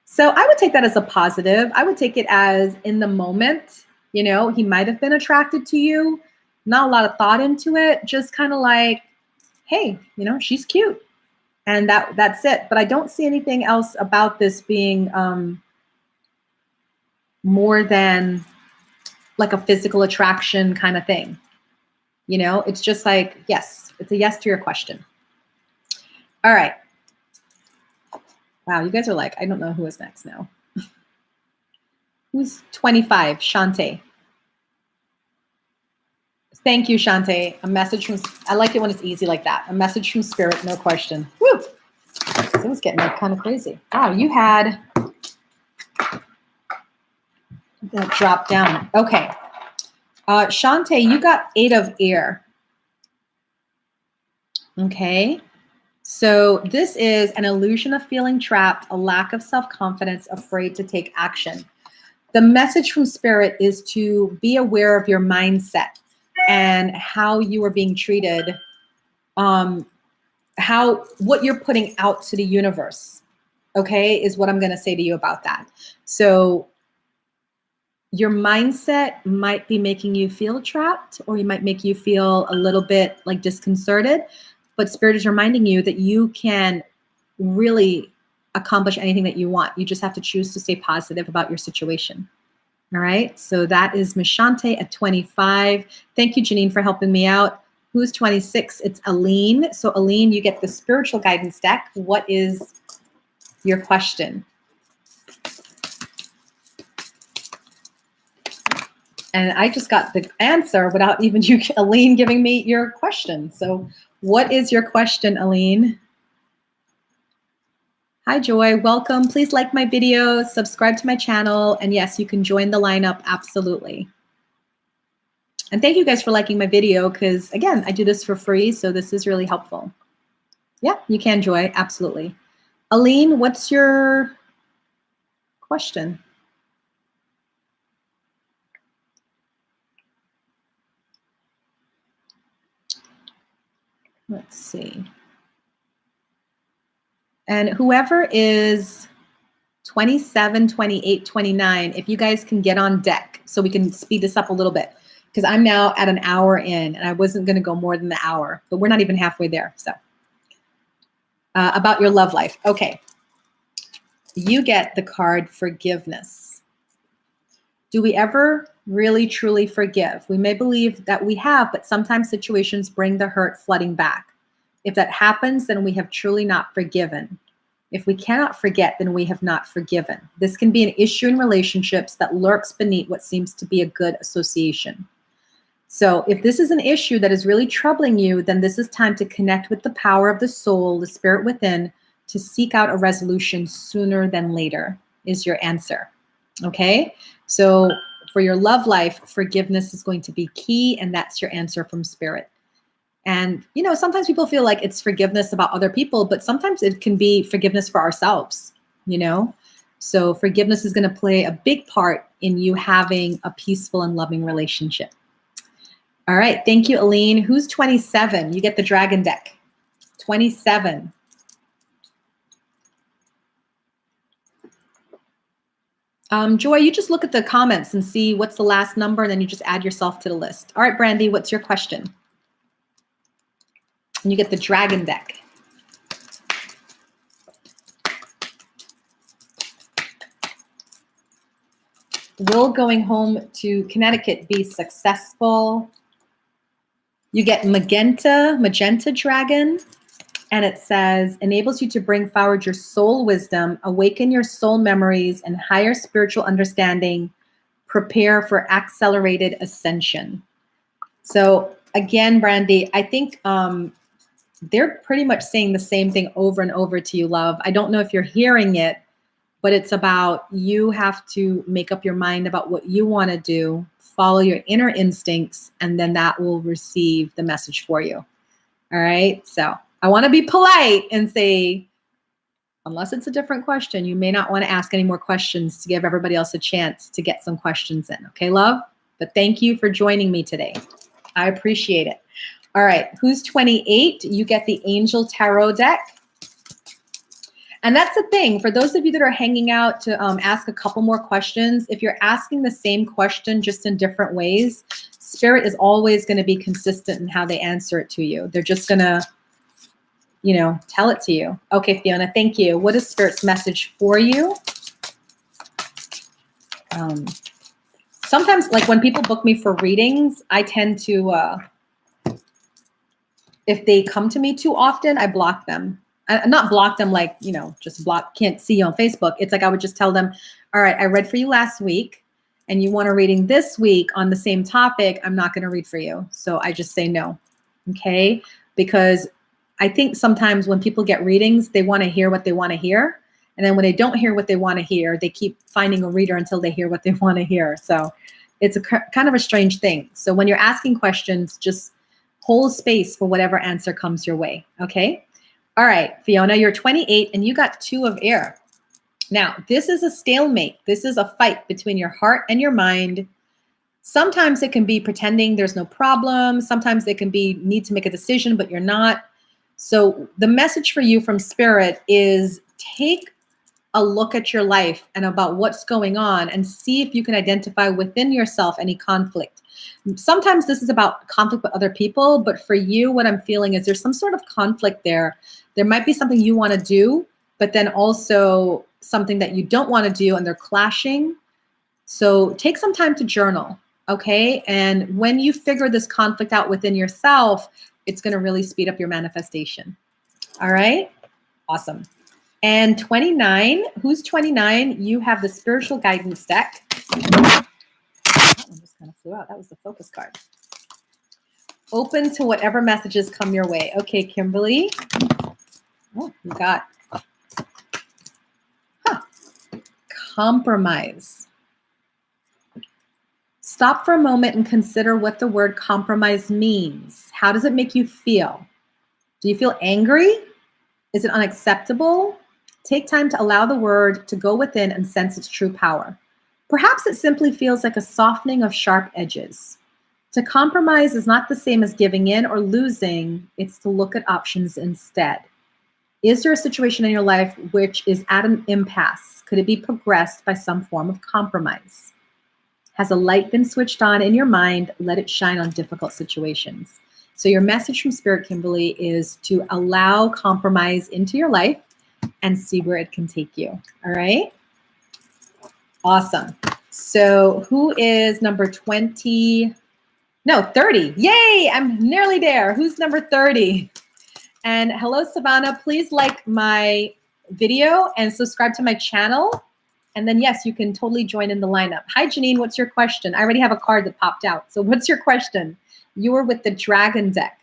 So I would take that as a positive. I would take it as in the moment, he might have been attracted to you. Not a lot of thought into it. Just kind of like, hey, she's cute. And that's it. But I don't see anything else about this being more than like a physical attraction kind of thing. You know, it's just like, yes, it's a yes to your question. All right. Wow, you guys are like, I don't know who is next now. Who's 25? Shantae. Thank you, Shantae. A message from, I like it when it's easy like that. A message from spirit, no question. Woo! This was getting like kind of crazy. Wow, you had that drop down. Okay. Shantae, you got 8 of air. Okay. So this is an illusion of feeling trapped, a lack of self-confidence, afraid to take action. The message from spirit is to be aware of your mindset and how you are being treated, what you're putting out to the universe, okay, is what I'm going to say to you about that. So your mindset might be making you feel trapped, or you might make you feel a little bit like disconcerted, but spirit is reminding you that you can really accomplish anything that you want. You just have to choose to stay positive about your situation. All right, so that is Miss Shantae at 25. Thank you, Janine, for helping me out. Who's 26? It's Aline. So Aline, you get the spiritual guidance deck. What is your question? And I just got the answer without even you, Aline, giving me your question. So what is your question, Aline? Hi, Joy. Welcome. Please like my videos, subscribe to my channel, and yes, you can join the lineup. Absolutely. And thank you guys for liking my video because, again, I do this for free, so this is really helpful. Yeah, you can, Joy. Absolutely. Aline, what's your question? Let's see. And whoever is 27, 28, 29, if you guys can get on deck so we can speed this up a little bit, because I'm now at an hour in and I wasn't going to go more than the hour, but we're not even halfway there. So about your love life. Okay. You get the card forgiveness. Do we ever really truly forgive? We may believe that we have, but sometimes situations bring the hurt flooding back. If that happens, then we have truly not forgiven. If we cannot forget, then we have not forgiven. This can be an issue in relationships that lurks beneath what seems to be a good association. So if this is an issue that is really troubling you, then this is time to connect with the power of the soul, the spirit within, to seek out a resolution sooner than later is your answer. Okay? So for your love life, forgiveness is going to be key, and that's your answer from spirit. And, you know, sometimes people feel like it's forgiveness about other people, but sometimes it can be forgiveness for ourselves, you know? So forgiveness is going to play a big part in you having a peaceful and loving relationship. All right. Thank you, Aline. Who's 27? You get the dragon deck. 27. Joy, you just look at the comments and see what's the last number, and then you just add yourself to the list. All right, Brandy, what's your question? And you get the dragon deck. Will going home to Connecticut be successful? You get magenta dragon, and it says, enables you to bring forward your soul wisdom, awaken your soul memories and higher spiritual understanding, prepare for accelerated ascension. So again, Brandy, I think they're pretty much saying the same thing over and over to you, love. I don't know if you're hearing it, but it's about you have to make up your mind about what you want to do, follow your inner instincts, and then that will receive the message for you. All right. So I want to be polite and say, unless it's a different question, you may not want to ask any more questions to give everybody else a chance to get some questions in. Okay, love? But thank you for joining me today. I appreciate it. All right, who's 28? You get the Angel Tarot deck. And that's the thing, for those of you that are hanging out to ask a couple more questions, if you're asking the same question just in different ways, Spirit is always going to be consistent in how they answer it to you. They're just going to, you know, tell it to you. Okay, Fiona, thank you. What is Spirit's message for you? sometimes, like when people book me for readings, I tend to, if they come to me too often, I block them. I not block them like, you know, just block, can't see you on Facebook. It's like I would just tell them, all right, I read for you last week and you want a reading this week on the same topic. I'm not going to read for you. So I just say no. Okay. Because I think sometimes when people get readings, they want to hear what they want to hear. And then when they don't hear what they want to hear, they keep finding a reader until they hear what they want to hear. So it's a kind of a strange thing. So when you're asking questions, just hold space for whatever answer comes your way. Okay. All right, Fiona, you're 28 and you got 2 of air. Now, this is a stalemate. This is a fight between your heart and your mind. Sometimes it can be pretending there's no problem. Sometimes it can be need to make a decision, but you're not. So the message for you from Spirit is take a look at your life and about what's going on and see if you can identify within yourself any conflict. Sometimes this is about conflict with other people, but for you, what I'm feeling is there's some sort of conflict there. There might be something you want to do, but then also something that you don't want to do and they're clashing. So take some time to journal, okay? And when you figure this conflict out within yourself, it's going to really speed up your manifestation. All right? Awesome. And 29, who's 29? You have the spiritual guidance deck. That one just kind of flew out. That was the focus card. Open to whatever messages come your way. Okay, Kimberly. Oh, you got compromise. Stop for a moment and consider what the word compromise means. How does it make you feel? Do you feel angry? Is it unacceptable? Take time to allow the word to go within and sense its true power. Perhaps it simply feels like a softening of sharp edges. To compromise is not the same as giving in or losing. It's to look at options instead. Is there a situation in your life which is at an impasse? Could it be progressed by some form of compromise? Has a light been switched on in your mind? Let it shine on difficult situations. So your message from Spirit, Kimberly, is to allow compromise into your life and see where it can take you. All right? Awesome. So who is number 20? No, 30. Yay, I'm nearly there. Who's number 30? And hello, Savannah. Please like my video and subscribe to my channel. And then, yes, you can totally join in the lineup. Hi, Janine. What's your question? I already have a card that popped out. So what's your question? You were with the Dragon deck.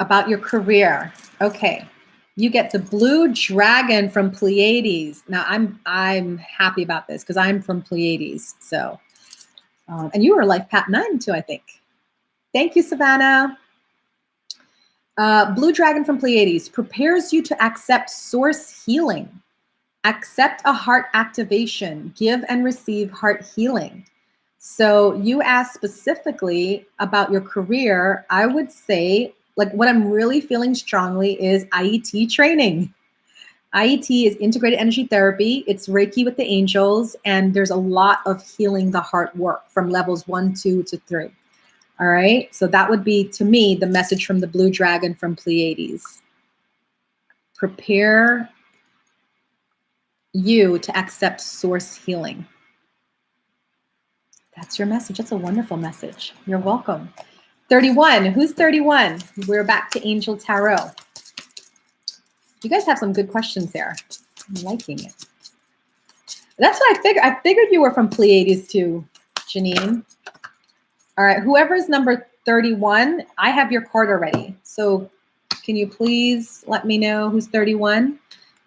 About your career. Okay. You get the Blue Dragon from Pleiades. Now, I'm happy about this because I'm from Pleiades. So, and you were Life Path 9 too, I think. Thank you, Savannah. Blue Dragon from Pleiades prepares you to accept source healing. Accept a heart activation. Give and receive heart healing. So you asked specifically about your career. I would say, like, what I'm really feeling strongly is IET training. IET is integrated energy therapy. It's Reiki with the angels, and there's a lot of healing the heart work from levels 1, 2 to 3. All right. So that would be, to me, the message from the Blue Dragon from Pleiades. Prepare you to accept source healing. That's your message. That's a wonderful message. You're welcome. 31. Who's 31? We're back to Angel Tarot. You guys have some good questions there. I'm liking it. That's what I figured. I figured you were from Pleiades too, Janine. All right. Whoever is number 31, I have your card already. So can you please let me know who's 31?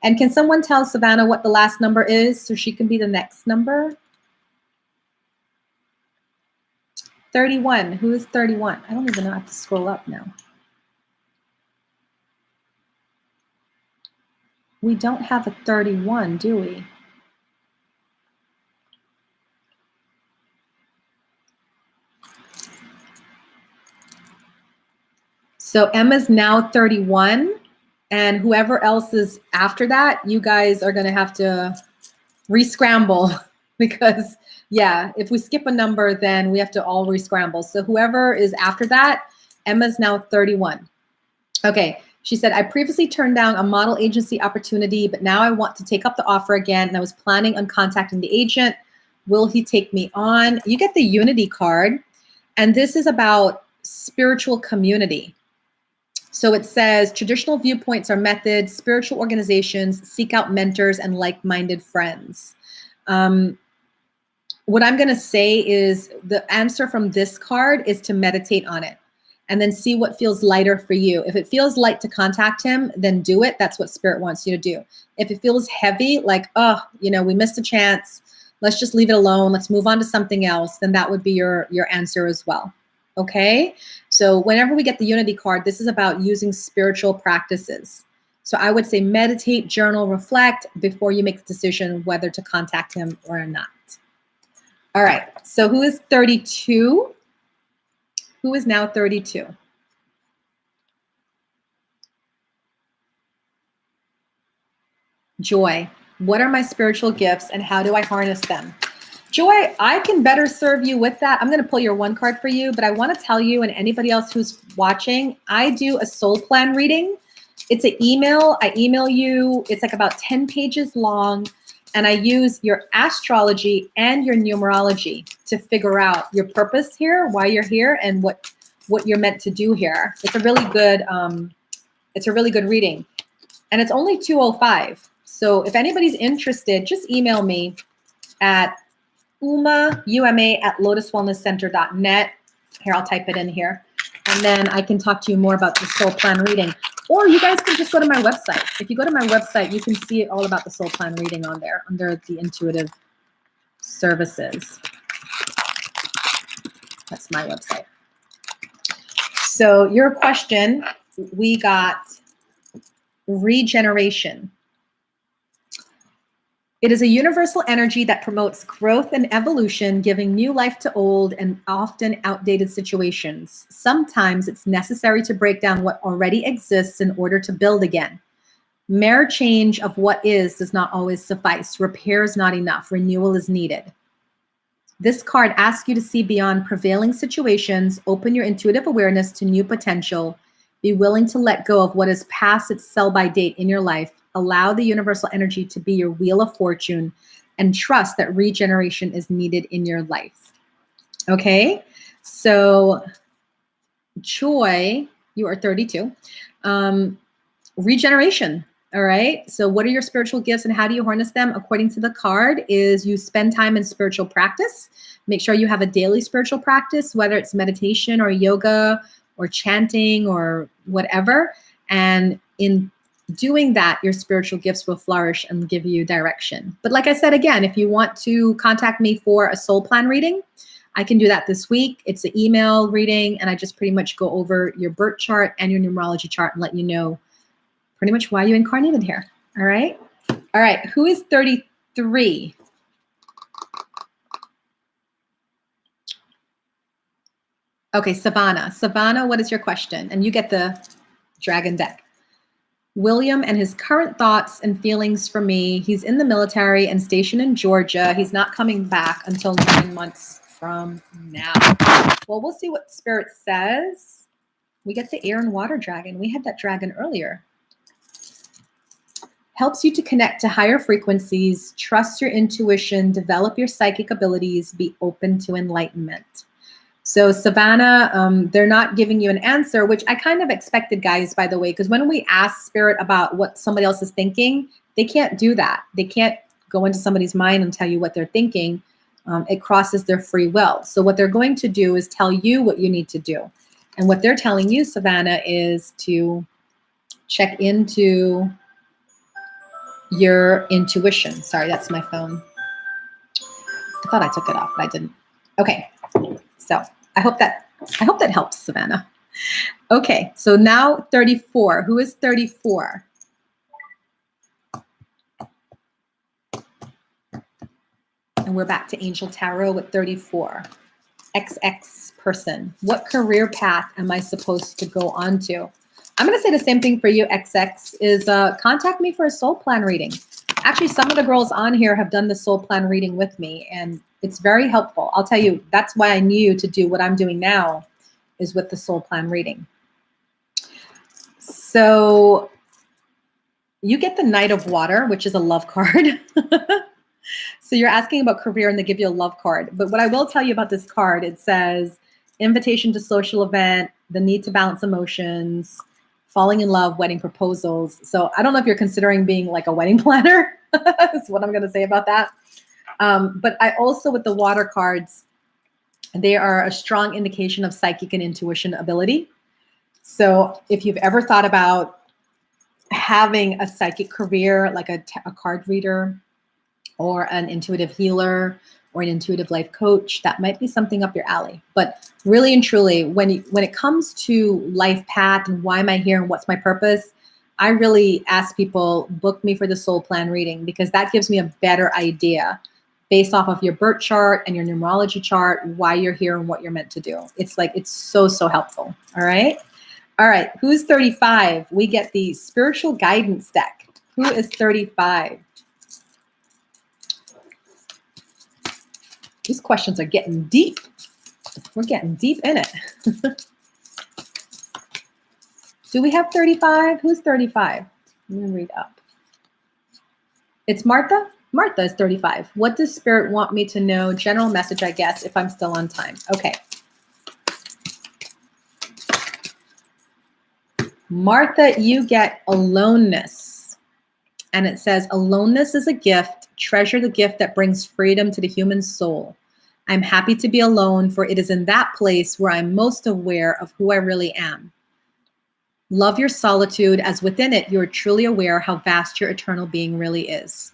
And can someone tell Savannah what the last number is so she can be the next number? 31. Who is 31? I don't even know. I have to scroll up now. We don't have a 31, do we? So Emma's now 31, and whoever else is after that, you guys are going to have to re-scramble because, yeah, if we skip a number, then we have to all re-scramble. So whoever is after that, Emma's now 31. Okay, She said, I previously turned down a model agency opportunity, but now I want to take up the offer again. And I was planning on contacting the agent. Will he take me on? You get the Unity card. And this is about spiritual community. So it says traditional viewpoints or methods, spiritual organizations, seek out mentors and like-minded friends. What I'm going to say is the answer from this card is to meditate on it and then see what feels lighter for you. If it feels light to contact him, then do it. That's what Spirit wants you to do. If it feels heavy, like, oh, we missed a chance, let's just leave it alone, let's move on to something else, then that would be your answer as well. Okay? So whenever we get the Unity card, this is about using spiritual practices. So I would say meditate, journal, reflect before you make the decision whether to contact him or not. All right, so who is 32? Who is now 32? Joy, what are my spiritual gifts and how do I harness them? Joy, I can better serve you with that. I'm going to pull your one card for you, but I want to tell you and anybody else who's watching, I do a soul plan reading. It's an email. I email you. It's like about 10 pages long. And I use your astrology and your numerology to figure out your purpose here, why you're here, and what you're meant to do here. It's a really good reading. And it's only $205. So if anybody's interested, just email me at UMA@lotuswellnesscenter.net. Here, I'll type it in here. And then I can talk to you more about the soul plan reading. Or you guys can just go to my website. If you go to my website, you can see all about the soul plan reading on there under the intuitive services. That's my website. So your question, we got regeneration. It is a universal energy that promotes growth and evolution, giving new life to old and often outdated situations. Sometimes it's necessary to break down what already exists in order to build again. Mere change of what is does not always suffice. Repair is not enough. Renewal is needed. This card asks you to see beyond prevailing situations, open your intuitive awareness to new potential, be willing to let go of what is past its sell-by date in your life, allow the universal energy to be your wheel of fortune, and trust that regeneration is needed in your life. Okay, so Joy, you are 32. Regeneration. All right. So what are your spiritual gifts and how do you harness them? According to the card is you spend time in spiritual practice. Make sure you have a daily spiritual practice, whether it's meditation or yoga or chanting or whatever. And in doing that, your spiritual gifts will flourish and give you direction. But like I said, again, if you want to contact me for a soul plan reading, I can do that this week. It's an email reading, and I just pretty much go over your birth chart and your numerology chart and let you know pretty much why you incarnated here. All right. All right. Who is 33? Okay, Savannah. Savannah, what is your question? And you get the dragon deck. William and his current thoughts and feelings for me. He's in the military and stationed in Georgia. He's not coming back until 9 months from now. Well, we'll see what Spirit says. We get the air and water dragon. We had that dragon earlier. Helps you to connect to higher frequencies, trust your intuition, develop your psychic abilities, be open to enlightenment. So Savannah, they're not giving you an answer, which I kind of expected, guys, by the way, because when we ask Spirit about what somebody else is thinking, they can't do that. They can't go into somebody's mind and tell you what they're thinking. It crosses their free will. So what they're going to do is tell you what you need to do. And what they're telling you, Savannah, is to check into your intuition. Sorry, that's my phone. I thought I took it off, but I didn't. Okay. So I hope that helps, Savannah. Okay, so now 34. Who is 34? And we're back to Angel Tarot with 34. XX person. What career path am I supposed to go on to? I'm going to say the same thing for you, XX, is contact me for a soul plan reading. Actually, some of the girls on here have done the soul plan reading with me, and it's very helpful. I'll tell you, that's why I knew to do what I'm doing now is with the soul plan reading. So you get the Knight of Water, which is a love card. So you're asking about career and they give you a love card. But what I will tell you about this card, it says invitation to social event, the need to balance emotions, falling in love, wedding proposals. So I don't know if you're considering being like a wedding planner. That's what I'm going to say about that. But I also, with the water cards, they are a strong indication of psychic and intuition ability. So if you've ever thought about having a psychic career, like a card reader or an intuitive healer or an intuitive life coach, that might be something up your alley. But really and truly, when it comes to life path and why am I here and what's my purpose, I really ask people, book me for the soul plan reading, because that gives me a better idea based off of your birth chart and your numerology chart, why you're here and what you're meant to do. It's like, it's so, so helpful. All right. All right. Who's 35? We get the spiritual guidance deck. Who is 35? These questions are getting deep. We're getting deep in it. Do we have 35? Who's 35? Let me read up. It's Martha. Martha is 35. What does Spirit want me to know? General message, I guess, if I'm still on time. Okay. Martha, you get aloneness. And it says, aloneness is a gift. Treasure the gift that brings freedom to the human soul. I'm happy to be alone, for it is in that place where I'm most aware of who I really am. Love your solitude, as within it you are truly aware how vast your eternal being really is.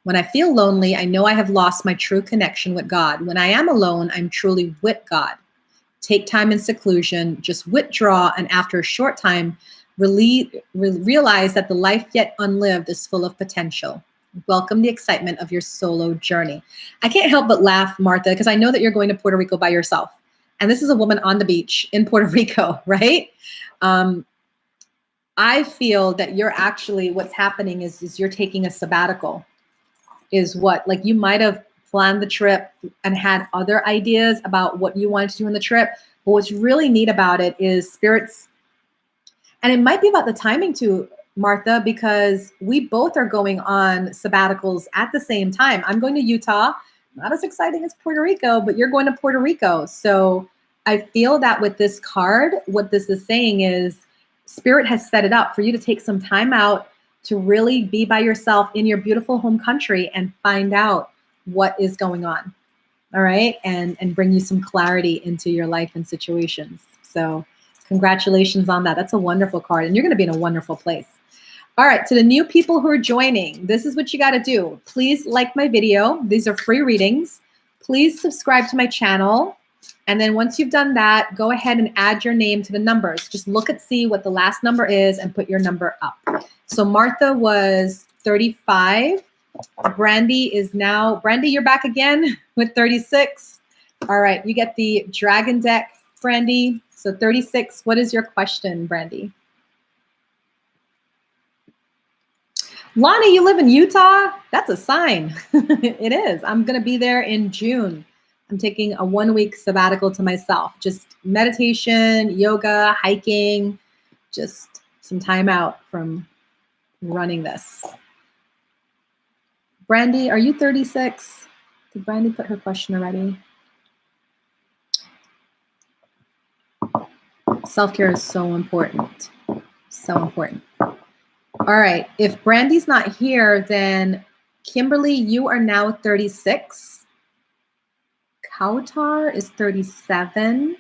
When I feel lonely, I know I have lost my true connection with God. When I am alone, I'm truly with God. Take time in seclusion, just withdraw, and after a short time, realize that the life yet unlived is full of potential. Welcome the excitement of your solo journey. I can't help but laugh, Martha, because I know that you're going to Puerto Rico by yourself. And this is a woman on the beach in Puerto Rico, right? I feel that you're actually, what's happening is you're taking a sabbatical, is what, like you might have planned the trip and had other ideas about what you wanted to do on the trip. But what's really neat about it is Spirit's, and it might be about the timing too, Martha, because we both are going on sabbaticals at the same time. I'm going to Utah, not as exciting as Puerto Rico, but you're going to Puerto Rico. So I feel that with this card, what this is saying is Spirit has set it up for you to take some time out to really be by yourself in your beautiful home country and find out what is going on. All right. And bring you some clarity into your life and situations. So congratulations on that. That's a wonderful card. And you're going to be in a wonderful place. All right. To the new people who are joining, this is what you got to do. Please like my video. These are free readings. Please subscribe to my channel. And then once you've done that, go ahead and add your name to the numbers. Just look at, see what the last number is and put your number up. So Martha was 35. Brandy is now, Brandy, you're back again with 36. All right, you get the dragon deck, Brandy. So 36, what is your question, Brandy? Lonnie, you live in Utah? That's a sign. It is. I'm going to be there in June. I'm taking a 1-week sabbatical to myself. Just meditation, yoga, hiking, just some time out from running this. Brandy, are you 36? Did Brandy put her question already? Self-care is so important. So important. All right. If Brandy's not here, then Kimberly, you are now 36. Kautar is 37.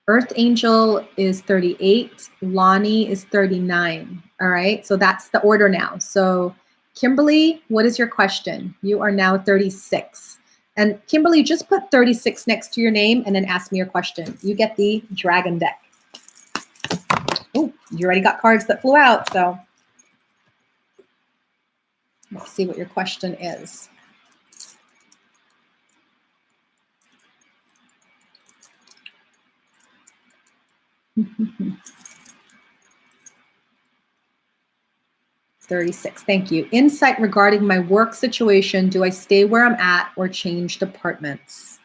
Earth Angel is 38. Lonnie is 39. All right. So that's the order now. So Kimberly, what is your question? You are now 36. And Kimberly, just put 36 next to your name and then ask me your question. You get the dragon deck. Oh, you already got cards that flew out. So let's see what your question is. $36. Thank you. Insight regarding my work situation. Do I stay where I'm at or change departments?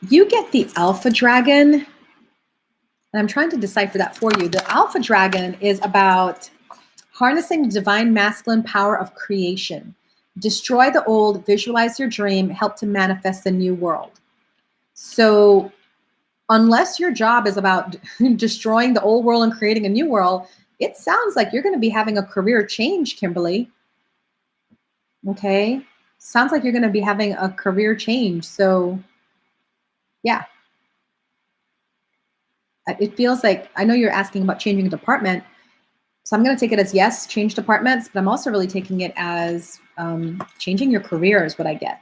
You get the Alpha Dragon, And I'm trying to decipher that for you. The Alpha Dragon is about harnessing the divine masculine power of creation. Destroy the old, visualize your dream, help to manifest a new world. So unless your job is about destroying the old world and creating a new world, it sounds like you're going to be having a career change, Kimberly. Okay. Sounds like you're going to be having a career change. So yeah. It feels like, I know you're asking about changing a department. So I'm going to take it as yes, change departments, but I'm also really taking it as changing your career is what I get.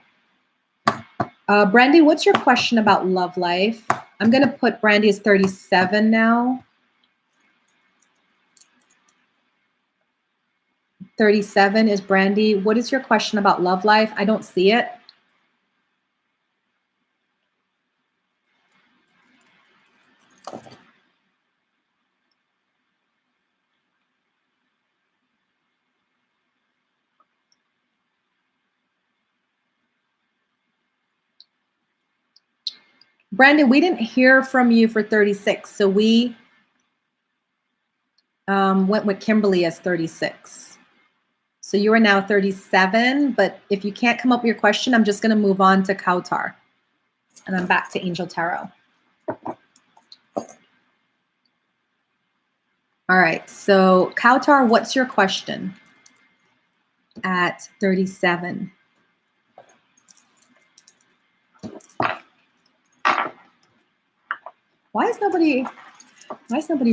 Brandy, what's your question about love life? I'm going to put Brandy as 37 now. 37 is Brandy. What is your question about love life? I don't see it. Brandy, we didn't hear from you for 36, so we went with Kimberly as 36. So you are now 37, but if you can't come up with your question, I'm just going to move on to Kautar. And I'm back to Angel Tarot. All right, so Kautar, what's your question at 37? Why is nobody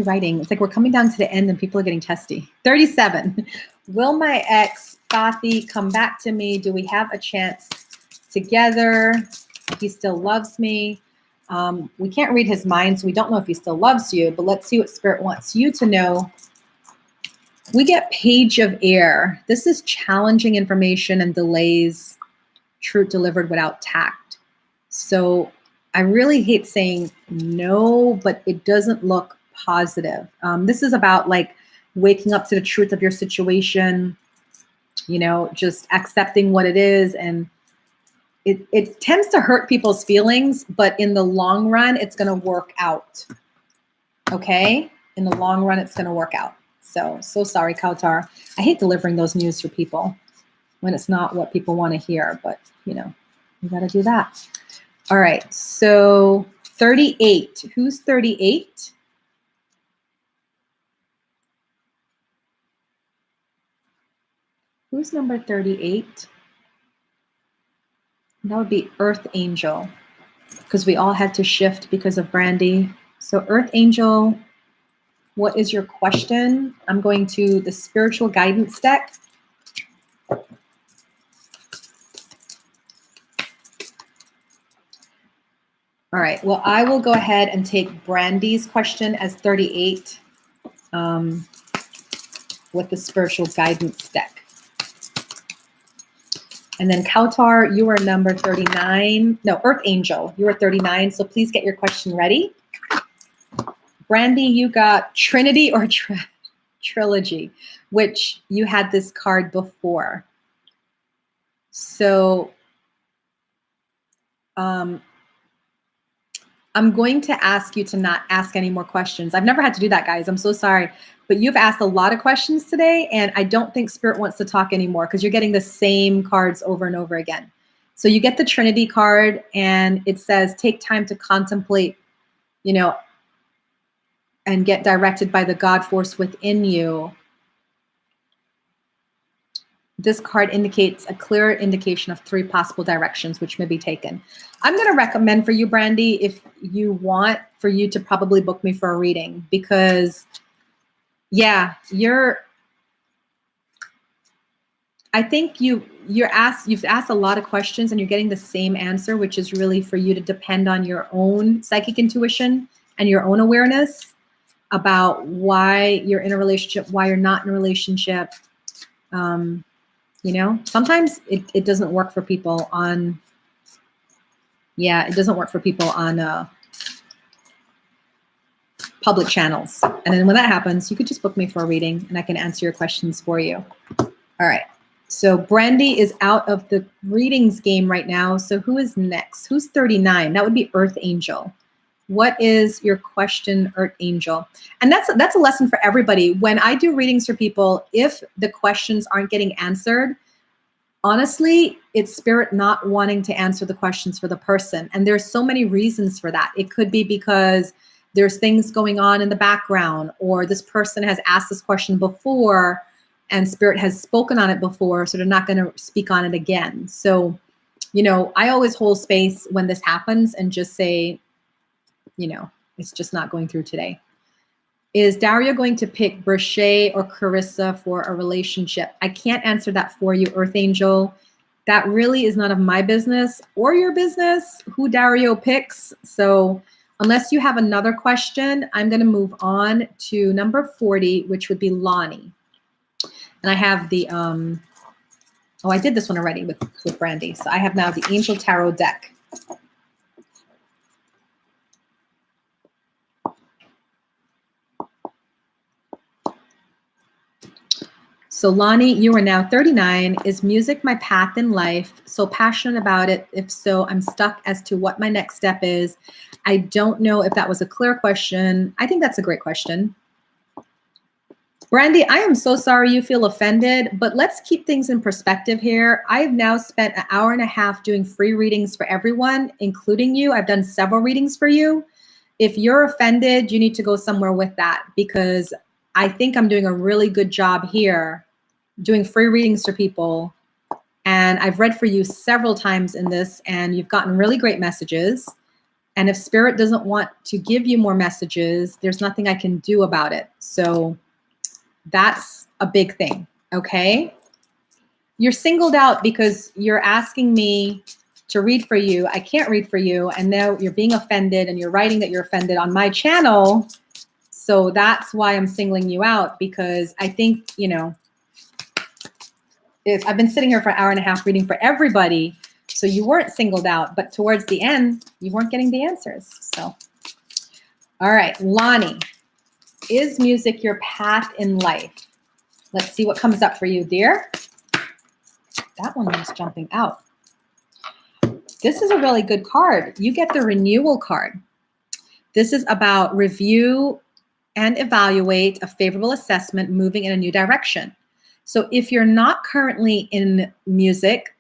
writing? It's like we're coming down to the end and people are getting testy. 37. Will my ex, Fathy, come back to me? Do we have a chance together? He still loves me. We can't read his mind, so we don't know if he still loves you, but let's see what Spirit wants you to know. We get Page of Air. This is challenging information and delays, truth delivered without tact. So I really hate saying no, but it doesn't look positive. This is about like waking up to the truth of your situation, you know, just accepting what it is. And it tends to hurt people's feelings, but in the long run, it's going to work out. Okay? In the long run, it's going to work out. So sorry, Kautar. I hate delivering those news for people when it's not what people want to hear, but you know, you got to do that. All right, so 38. Who's 38? Who's number 38? That would be Earth Angel, because we all had to shift because of Brandy. So Earth Angel, what is your question? I'm going to the Spiritual Guidance deck. All right, well, I will go ahead and take Brandy's question as 38 with the Spiritual Guidance deck. And then Kautar, you are number 39. No, Earth Angel, you are 39, so please get your question ready. Brandy, you got Trinity or Trilogy, which you had this card before. So I'm going to ask you to not ask any more questions. I've never had to do that, guys. I'm so sorry. But you've asked a lot of questions today, and I don't think Spirit wants to talk anymore because you're getting the same cards over and over again. So you get the Trinity card, and it says, take time to contemplate, you know, and get directed by the God force within you. This card indicates a clear indication of 3 possible directions which may be taken. I'm going to recommend for you, Brandy, if you want, for you to probably book me for a reading because, yeah, I think you've asked a lot of questions and you're getting the same answer, which is really for you to depend on your own psychic intuition and your own awareness about why you're in a relationship, why you're not in a relationship. You know, sometimes it doesn't work for people on, it doesn't work for people on public channels. And then when that happens, you could just book me for a reading and I can answer your questions for you. All right. So Brandy is out of the readings game right now. So who is next? Who's 39? That would be Earth Angel. What is your question, Earth Angel? And that's a lesson for everybody. When I do readings for people, if the questions aren't getting answered, honestly, it's spirit not wanting to answer the questions for the person. And there's so many reasons for that. It could be because there's things going on in the background, or this person has asked this question before and spirit has spoken on it before, so they're not going to speak on it again. So, I always hold space when this happens and just say, it's just not going through today. Is Dario going to pick Brochet or Carissa for a relationship? I can't answer that for you, Earth Angel. That really is none of my business or your business who Dario picks. So unless you have another question, I'm going to move on to number 40, which would be Lonnie. And I have the, I did this one already with Brandy. So I have now the Angel Tarot deck. So Lonnie, you are now 39. Is music my path in life? So passionate about it. If so, I'm stuck as to what my next step is. I don't know if that was a clear question. I think that's a great question. Brandy, I am so sorry you feel offended, but let's keep things in perspective here. I've now spent an hour and a half doing free readings for everyone, including you. I've done several readings for you. If you're offended, you need to go somewhere with that, because I think I'm doing a really good job here doing free readings for people. And I've read for you several times in this, and you've gotten really great messages. And if spirit doesn't want to give you more messages, there's nothing I can do about it. So that's a big thing, okay? You're singled out because you're asking me to read for you. I can't read for you. And now you're being offended, and you're writing that you're offended on my channel. So that's why I'm singling you out, because I think, if I've been sitting here for an hour and a half reading for everybody, so you weren't singled out, but towards the end, you weren't getting the answers. So, all right, Lonnie, is music your path in life? Let's see what comes up for you, dear. That one was jumping out. This is a really good card. You get the renewal card. This is about review and evaluate a favorable assessment, moving in a new direction. So if you're not currently in music,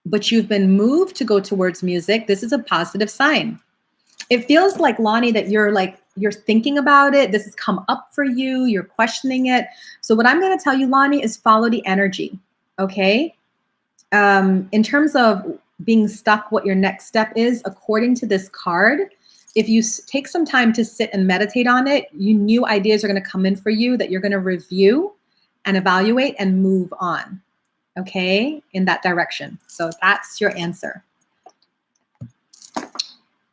but you've been moved to go towards music, this is a positive sign. It feels like, Lonnie, that you're thinking about it. This has come up for you. You're questioning it. So what I'm going to tell you, Lonnie, is follow the energy, okay? In terms of being stuck, what your next step is, according to this card, if you take some time to sit and meditate on it, new ideas are going to come in for you that you're going to review and evaluate and move on, okay, in that direction. So that's your answer.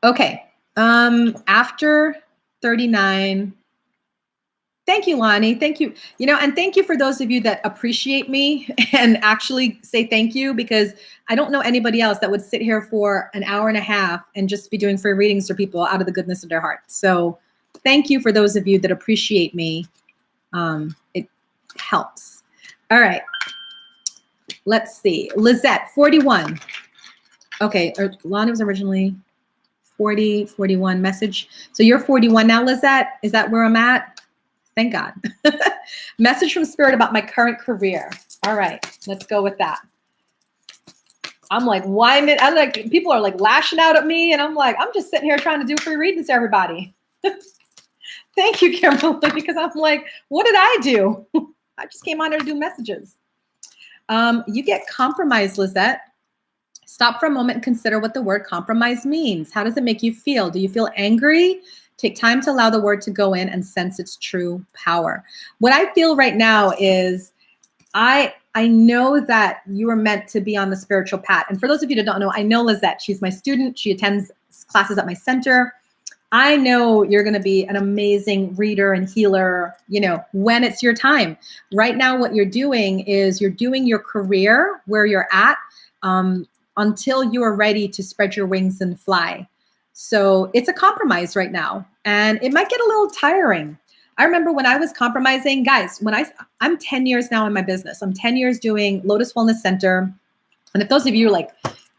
Okay, after 39, thank you, Lonnie. Thank you. And thank you for those of you that appreciate me and actually say thank you, because I don't know anybody else that would sit here for an hour and a half and just be doing free readings for people out of the goodness of their heart. So thank you for those of you that appreciate me. It helps. All right. Let's see. Lizette, 41. Okay. Lonnie was originally 40, 41 message. So you're 41 now, Lizette. Is that where I'm at? Thank God. Message from spirit about my current career. All right, let's go with that. I'm like, people are like lashing out at me, and I'm like, I'm just sitting here trying to do free readings to everybody. Thank you, Kimberly, because I'm like, what did I do? I just came on here to do messages. You get compromised, Lizette. Stop for a moment and consider what the word compromise means. How does it make you feel? Do you feel angry? Take time to allow the word to go in and sense its true power. What I feel right now is I know that you are meant to be on the spiritual path. And for those of you that don't know, I know Lizette. She's my student. She attends classes at my center. I know you're going to be an amazing reader and healer, when it's your time. Right now, what you're doing is you're doing your career where you're at until you are ready to spread your wings and fly. So it's a compromise right now, and it might get a little tiring. I remember when I was compromising, guys, I'm 10 years now in my business. I'm 10 years doing Lotus Wellness Center. And if those of you are like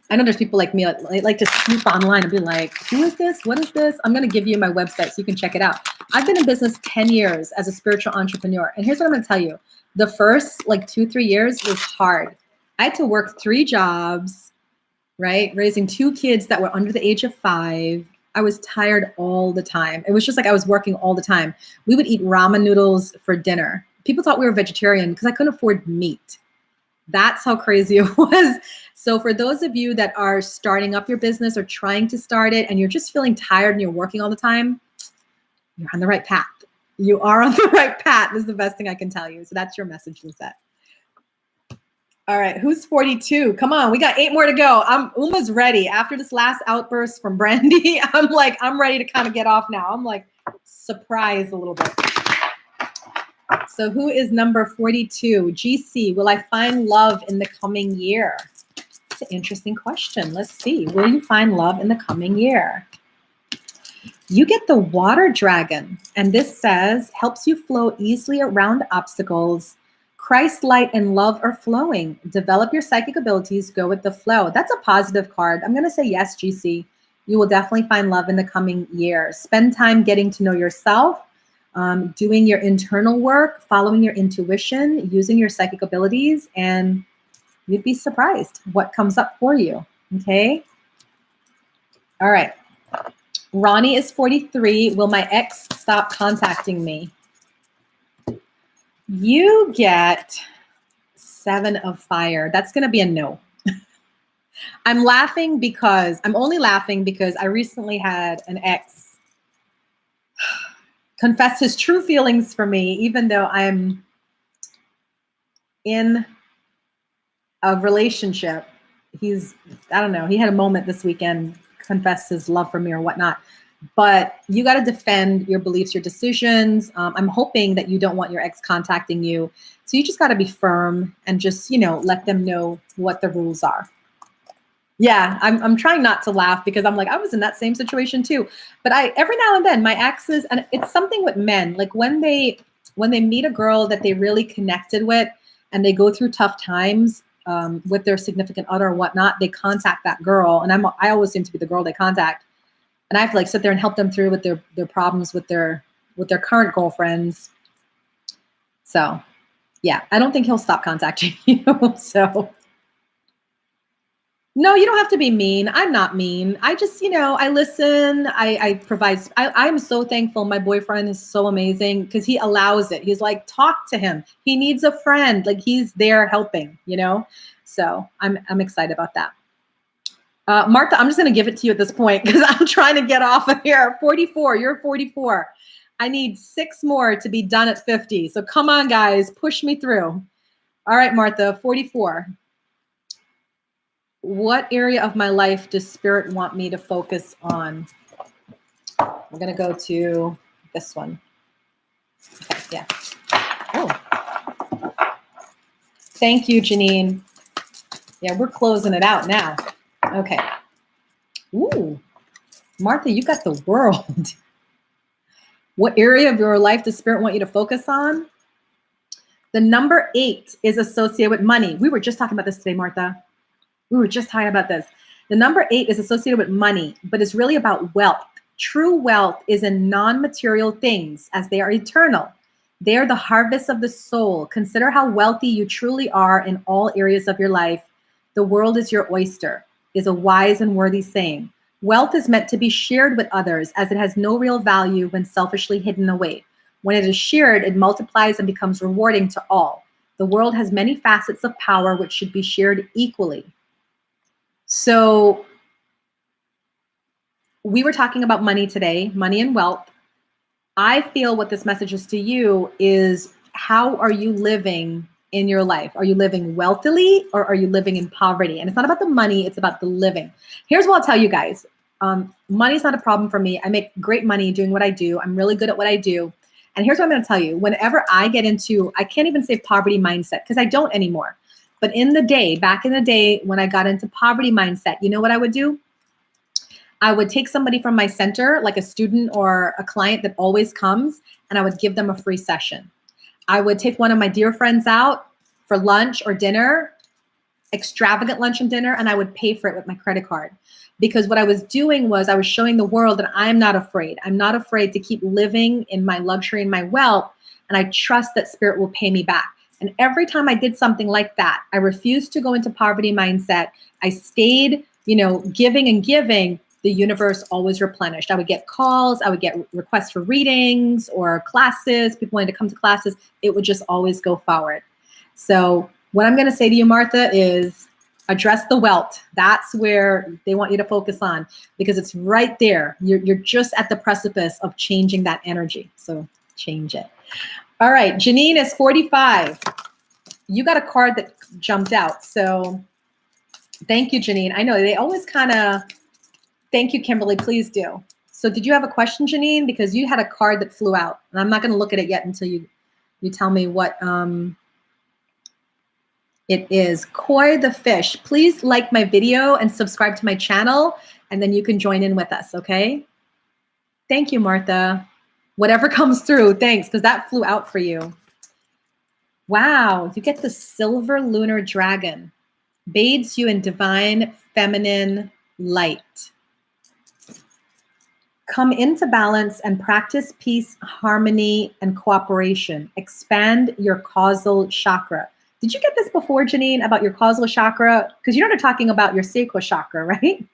I know there's people like me like to snoop online and be like, who is this? What is this? I'm going to give you my website so you can check it out. I've been in business 10 years as a spiritual entrepreneur. And here's what I'm going to tell you. The first like 2-3 years was hard. I had to work 3 jobs, right? Raising 2 kids that were under the age of 5. I was tired all the time. It was just like I was working all the time. We would eat ramen noodles for dinner. People thought we were vegetarian because I couldn't afford meat. That's how crazy it was. So for those of you that are starting up your business or trying to start it and you're just feeling tired and you're working all the time, you're on the right path. You are on the right path. This is the best thing I can tell you. So that's your message, Lisette. All right, who's 42? Come on, we got 8 more to go. Uma's ready. After this last outburst from Brandy, I'm ready to kind of get off now. I'm like surprised a little bit. So who is number 42? GC, will I find love in the coming year? That's an interesting question. Let's see. Will you find love in the coming year? You get the water dragon, and this says, helps you flow easily around obstacles. Christ light and love are flowing. Develop your psychic abilities, go with the flow. That's a positive card. I'm going to say yes, GC. You will definitely find love in the coming year. Spend time getting to know yourself, doing your internal work, following your intuition, using your psychic abilities, and you'd be surprised what comes up for you, okay? All right. Ronnie is 43. Will my ex stop contacting me? You get 7 of fire. That's going to be a no. I'm only laughing because I recently had an ex confess his true feelings for me, even though I'm in a relationship. I don't know, he had a moment this weekend, confessed his love for me or whatnot. But you got to defend your beliefs, your decisions. I'm hoping that you don't want your ex contacting you. So you just got to be firm and just, let them know what the rules are. Yeah, I'm trying not to laugh because I'm like, I was in that same situation too. But every now and then my exes, and it's something with men, like when they meet a girl that they really connected with and they go through tough times with their significant other or whatnot, they contact that girl. And I always seem to be the girl they contact. And I have to sit there and help them through with their problems with their current girlfriends. So yeah, I don't think he'll stop contacting you. So no, you don't have to be mean. I'm not mean. I just, I listen. I provide. I'm so thankful. My boyfriend is so amazing because he allows it. He's like, talk to him. He needs a friend. Like he's there helping, So I'm excited about that. Martha, I'm just going to give it to you at this point because I'm trying to get off of here. 44, you're 44. I need 6 more to be done at 50. So come on, guys, push me through. All right, Martha, 44. What area of my life does Spirit want me to focus on? We're going to go to this one. Okay, yeah. Oh. Thank you, Janine. Yeah, we're closing it out now. Okay. Ooh, Martha, you got the world. What area of your life does Spirit want you to focus on? The number 8 is associated with money. We were just talking about this today, Martha. We were just talking about this. The number 8 is associated with money, but it's really about wealth. True wealth is in non-material things as they are eternal. They are the harvest of the soul. Consider how wealthy you truly are in all areas of your life. The world is your oyster, is a wise and worthy saying. Wealth is meant to be shared with others as it has no real value when selfishly hidden away. When it is shared, it multiplies and becomes rewarding to all. The world has many facets of power which should be shared equally. So we were talking about money today, money and wealth. I feel what this message is to you is, how are you living in your life? Are you living wealthily or are you living in poverty? And it's not about the money, it's about the living. Here's what I'll tell you guys. Money's not a problem for me. I make great money doing what I do. I'm really good at what I do. And here's what I'm going to tell you. Whenever I get into, I can't even say poverty mindset because I don't anymore. But back in the day, when I got into poverty mindset, you know what I would do? I would take somebody from my center, like a student or a client that always comes, and I would give them a free session. I would take one of my dear friends out for lunch or dinner, extravagant lunch and dinner, and I would pay for it with my credit card. Because what I was doing was I was showing the world that I'm not afraid. I'm not afraid to keep living in my luxury and my wealth, and I trust that spirit will pay me back. And every time I did something like that, I refused to go into poverty mindset. I stayed, giving and giving. The universe always replenished. I would get calls. I would get requests for readings or classes. People wanted to come to classes. It would just always go forward. So what I'm going to say to you, Martha, is address the wealth. That's where they want you to focus on, because it's right there. You're just at the precipice of changing that energy. So change it. All right, Janine is 45. You got a card that jumped out. So thank you, Janine. I know they always kind of, thank you, Kimberly, please do. So did you have a question, Janine? Because you had a card that flew out, and I'm not going to look at it yet until you tell me what it is. Koi the fish. Please like my video and subscribe to my channel, and then you can join in with us, okay? Thank you, Martha. Whatever comes through, thanks, because that flew out for you. Wow, you get the silver lunar dragon. Bathes you in divine feminine light. Come into balance and practice peace, harmony, and cooperation. Expand your causal chakra. Did you get this before, Janine, about your causal chakra? Because you're not talking about your sacral chakra, right?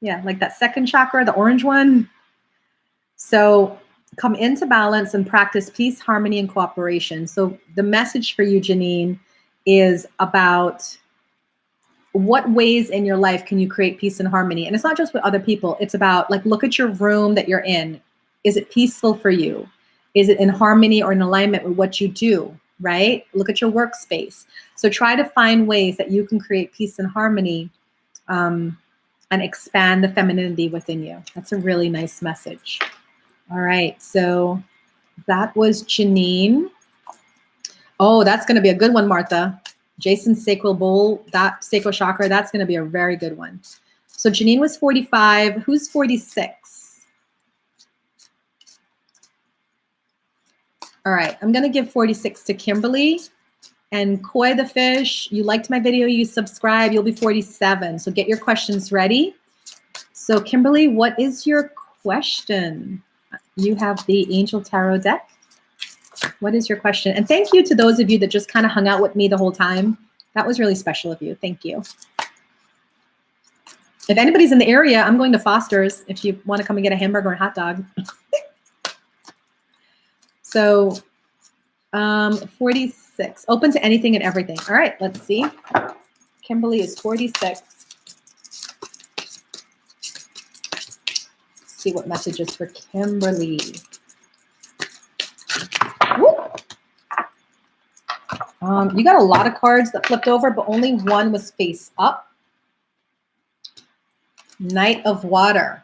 Yeah, like that second chakra, the orange one. So come into balance and practice peace, harmony, and cooperation. So the message for you, Janine, is about what ways in your life can you create peace and harmony? And it's not just with other people. It's about, like, look at your room that you're in. Is it peaceful for you? Is it in harmony or in alignment with what you do, right? Look at your workspace. So try to find ways that you can create peace and harmony and expand the femininity within you. That's a really nice message. All right, so that was Janine. Oh, that's going to be a good one, Martha. Jason's sacral bowl, that sacral chakra, that's going to be a very good one. So Janine was 45. Who's 46? All right, I'm going to give 46 to Kimberly. And Koi the fish, you liked my video, you subscribe, you'll be 47. So get your questions ready. So Kimberly, what is your question? You have the Angel Tarot deck. What is your question? And thank you to those of you that just kind of hung out with me the whole time. That was really special of you. Thank you. If anybody's in the area, I'm going to Foster's if you want to come and get a hamburger and hot dog. So 46, open to anything and everything. All right, let's see. Kimberly is 46. Let's see what messages for Kimberly. You got a lot of cards that flipped over, but only one was face up. Knight of Water.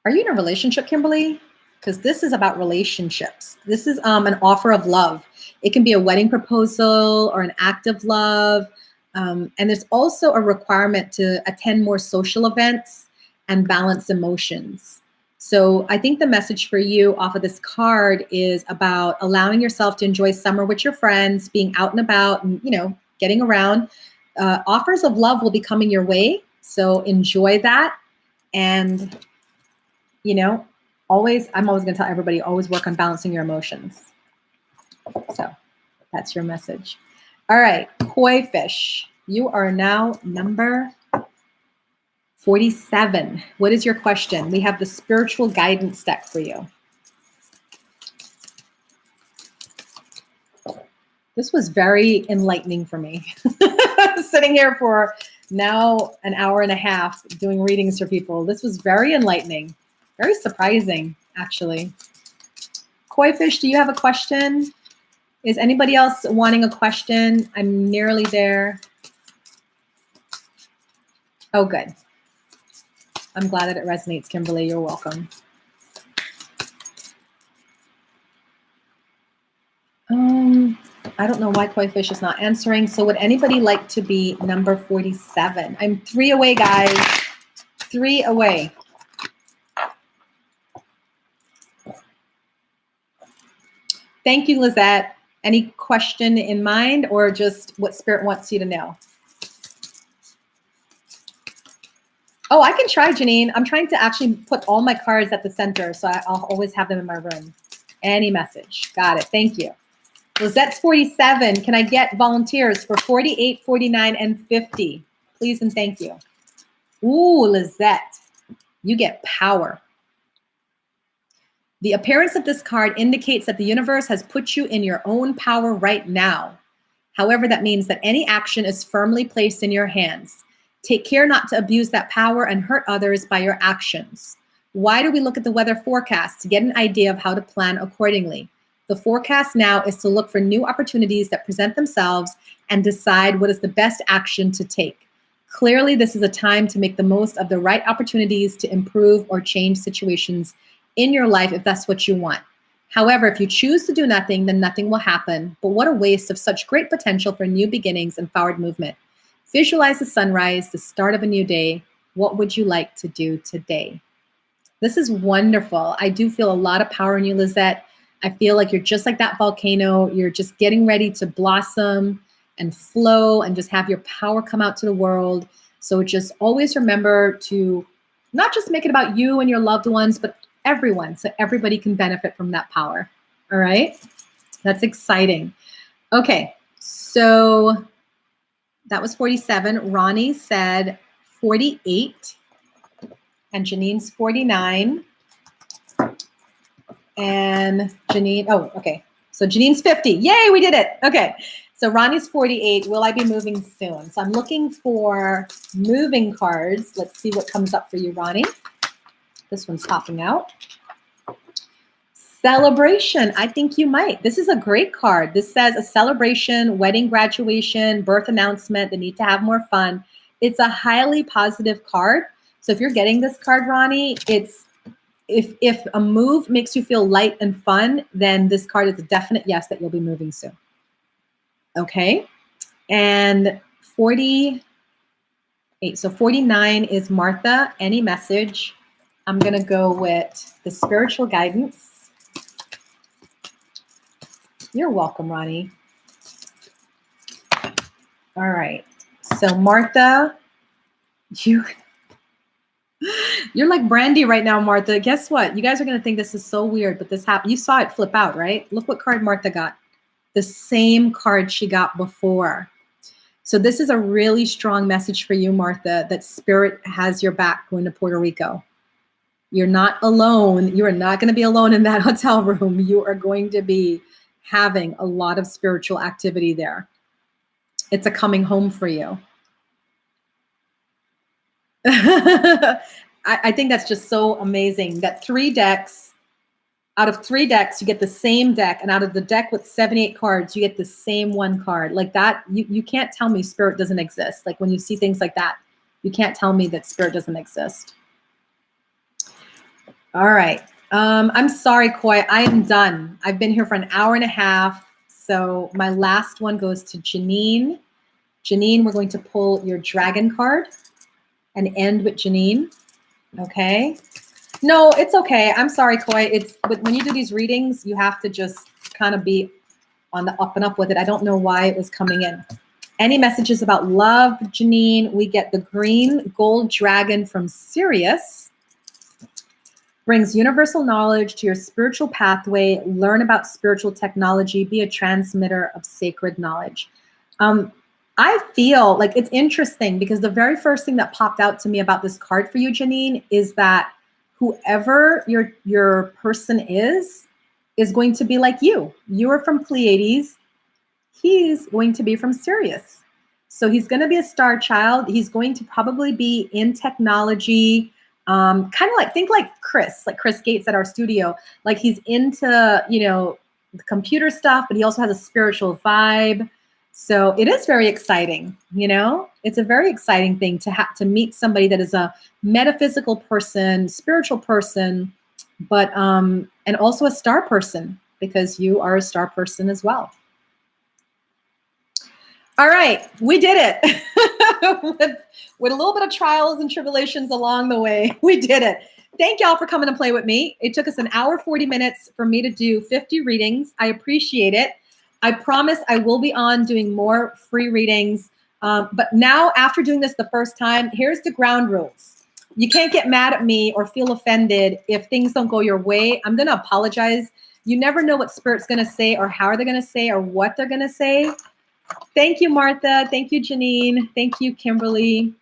Are you in a relationship, Kimberly? Because this is about relationships. This is an offer of love. It can be a wedding proposal or an act of love. And there's also a requirement to attend more social events and balance emotions. So I think the message for you off of this card is about allowing yourself to enjoy summer with your friends, being out and about, and, getting around. Offers of love will be coming your way. So enjoy that. And, I'm always going to tell everybody, always work on balancing your emotions. So that's your message. All right, Koi fish. You are now number 47. What is your question? We have the spiritual guidance deck for you. This was very enlightening for me. Sitting here for now an hour and a half doing readings for people. This was very enlightening, very surprising, actually. Koi fish, do you have a question? Is anybody else wanting a question? I'm nearly there. Oh, good. I'm glad that it resonates, Kimberly. You're welcome. I don't know why Koi Fish is not answering. So would anybody like to be number 47? I'm 3 away, guys. 3 away. Thank you, Lizette. Any question in mind or just what Spirit wants you to know? Oh, I can try, Janine. I'm trying to actually put all my cards at the center, so I'll always have them in my room. Any message. Got it. Thank you. Lizette's 47. Can I get volunteers for 48, 49, and 50? Please and thank you. Ooh, Lizette, you get power. The appearance of this card indicates that the universe has put you in your own power right now. However, that means that any action is firmly placed in your hands. Take care not to abuse that power and hurt others by your actions. Why do we look at the weather forecast? To get an idea of how to plan accordingly. The forecast now is to look for new opportunities that present themselves and decide what is the best action to take. Clearly, this is a time to make the most of the right opportunities to improve or change situations in your life if that's what you want. However, if you choose to do nothing, then nothing will happen. But what a waste of such great potential for new beginnings and forward movement. Visualize the sunrise, the start of a new day. What would you like to do today? This is wonderful. I do feel a lot of power in you, Lizette. I feel like you're just like that volcano. You're just getting ready to blossom and flow and just have your power come out to the world. So just always remember to not just make it about you and your loved ones, but everyone, so everybody can benefit from that power. All right? That's exciting. Okay, so that was 47. Ronnie said 48. And Janine's 49. And Janine, oh, okay. So Janine's 50. Yay, we did it. Okay. So Ronnie's 48. Will I be moving soon? So I'm looking for moving cards. Let's see what comes up for you, Ronnie. This one's popping out. Celebration. I think you might. This is a great card. This says a celebration, wedding, graduation, birth announcement, the need to have more fun. It's a highly positive card. So if you're getting this card, Ronnie, it's if a move makes you feel light and fun, then this card is a definite yes that you'll be moving soon. Okay. And 48. So 49 is Martha. Any message? I'm going to go with the spiritual guidance. You're welcome, Ronnie. All right. So Martha, you're like Brandy right now, Martha. Guess what? You guys are going to think this is so weird, but this happened. You saw it flip out, right? Look what card Martha got. The same card she got before. So this is a really strong message for you, Martha, that Spirit has your back going to Puerto Rico. You're not alone. You are not going to be alone in that hotel room. You are going to be having a lot of spiritual activity there. It's a coming home for you. I think that's just so amazing that 3 decks, out of 3 decks, you get the same deck. And out of the deck with 78 cards, you get the same one card. Like that, you can't tell me Spirit doesn't exist. Like when you see things like that, you can't tell me that Spirit doesn't exist. All right. I'm sorry, Koi. I am done. I've been here for an hour and a half. So my last one goes to Janine. Janine, we're going to pull your dragon card and end with Janine. Okay. No, it's okay. I'm sorry, Koi. It's when you do these readings, you have to just kind of be on the up and up with it. I don't know why it was coming in. Any messages about love, Janine? We get the green gold dragon from Sirius. Brings universal knowledge to your spiritual pathway. Learn about spiritual technology. Be a transmitter of sacred knowledge. I feel like it's interesting because the very first thing that popped out to me about this card for you, Janine, is that whoever your person is going to be like you. You are from Pleiades. He's going to be from Sirius. So he's going to be a star child. He's going to probably be in technology. Kind of like, think like Chris Gates at our studio. Like he's into, the computer stuff, but he also has a spiritual vibe. So it is very exciting, It's a very exciting thing to have to meet somebody that is a metaphysical person, spiritual person, but and also a star person, because you are a star person as well. All right, we did it. with a little bit of trials and tribulations along the way, we did it. Thank y'all for coming to play with me. It took us an hour, 40 minutes for me to do 50 readings. I appreciate it. I promise I will be on doing more free readings. But now, after doing this the first time, here's the ground rules. You can't get mad at me or feel offended if things don't go your way. I'm going to apologize. You never know what Spirit's going to say or how they're going to say or what they're going to say. Thank you, Martha. Thank you, Janine. Thank you, Kimberly.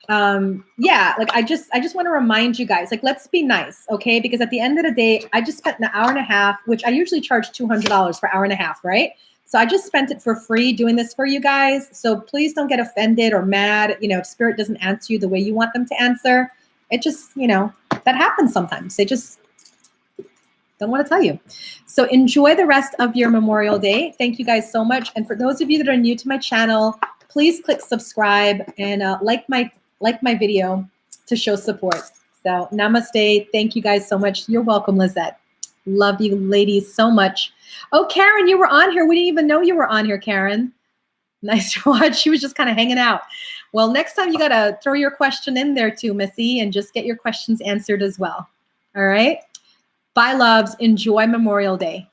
Yeah, like I just want to remind you guys, like, let's be nice, okay? Because at the end of the day, I just spent an hour and a half, which I usually charge $200 for hour and a half, right? So I just spent it for free doing this for you guys. So please don't get offended or mad, you know, if Spirit doesn't answer you the way you want them to answer. It just, you know, that happens sometimes. They just don't want to tell you. So enjoy the rest of your Memorial Day. Thank you guys so much. And for those of you that are new to my channel, please click subscribe and like my video to show support. So namaste. Thank you guys so much. You're welcome, Lizette. Love you ladies so much. Oh, Karen, you were on here. We didn't even know you were on here, Karen. Nice to watch. She was just kind of hanging out. Well, next time you got to throw your question in there too, Missy, and just get your questions answered as well. All right. Bye, loves. Enjoy Memorial Day.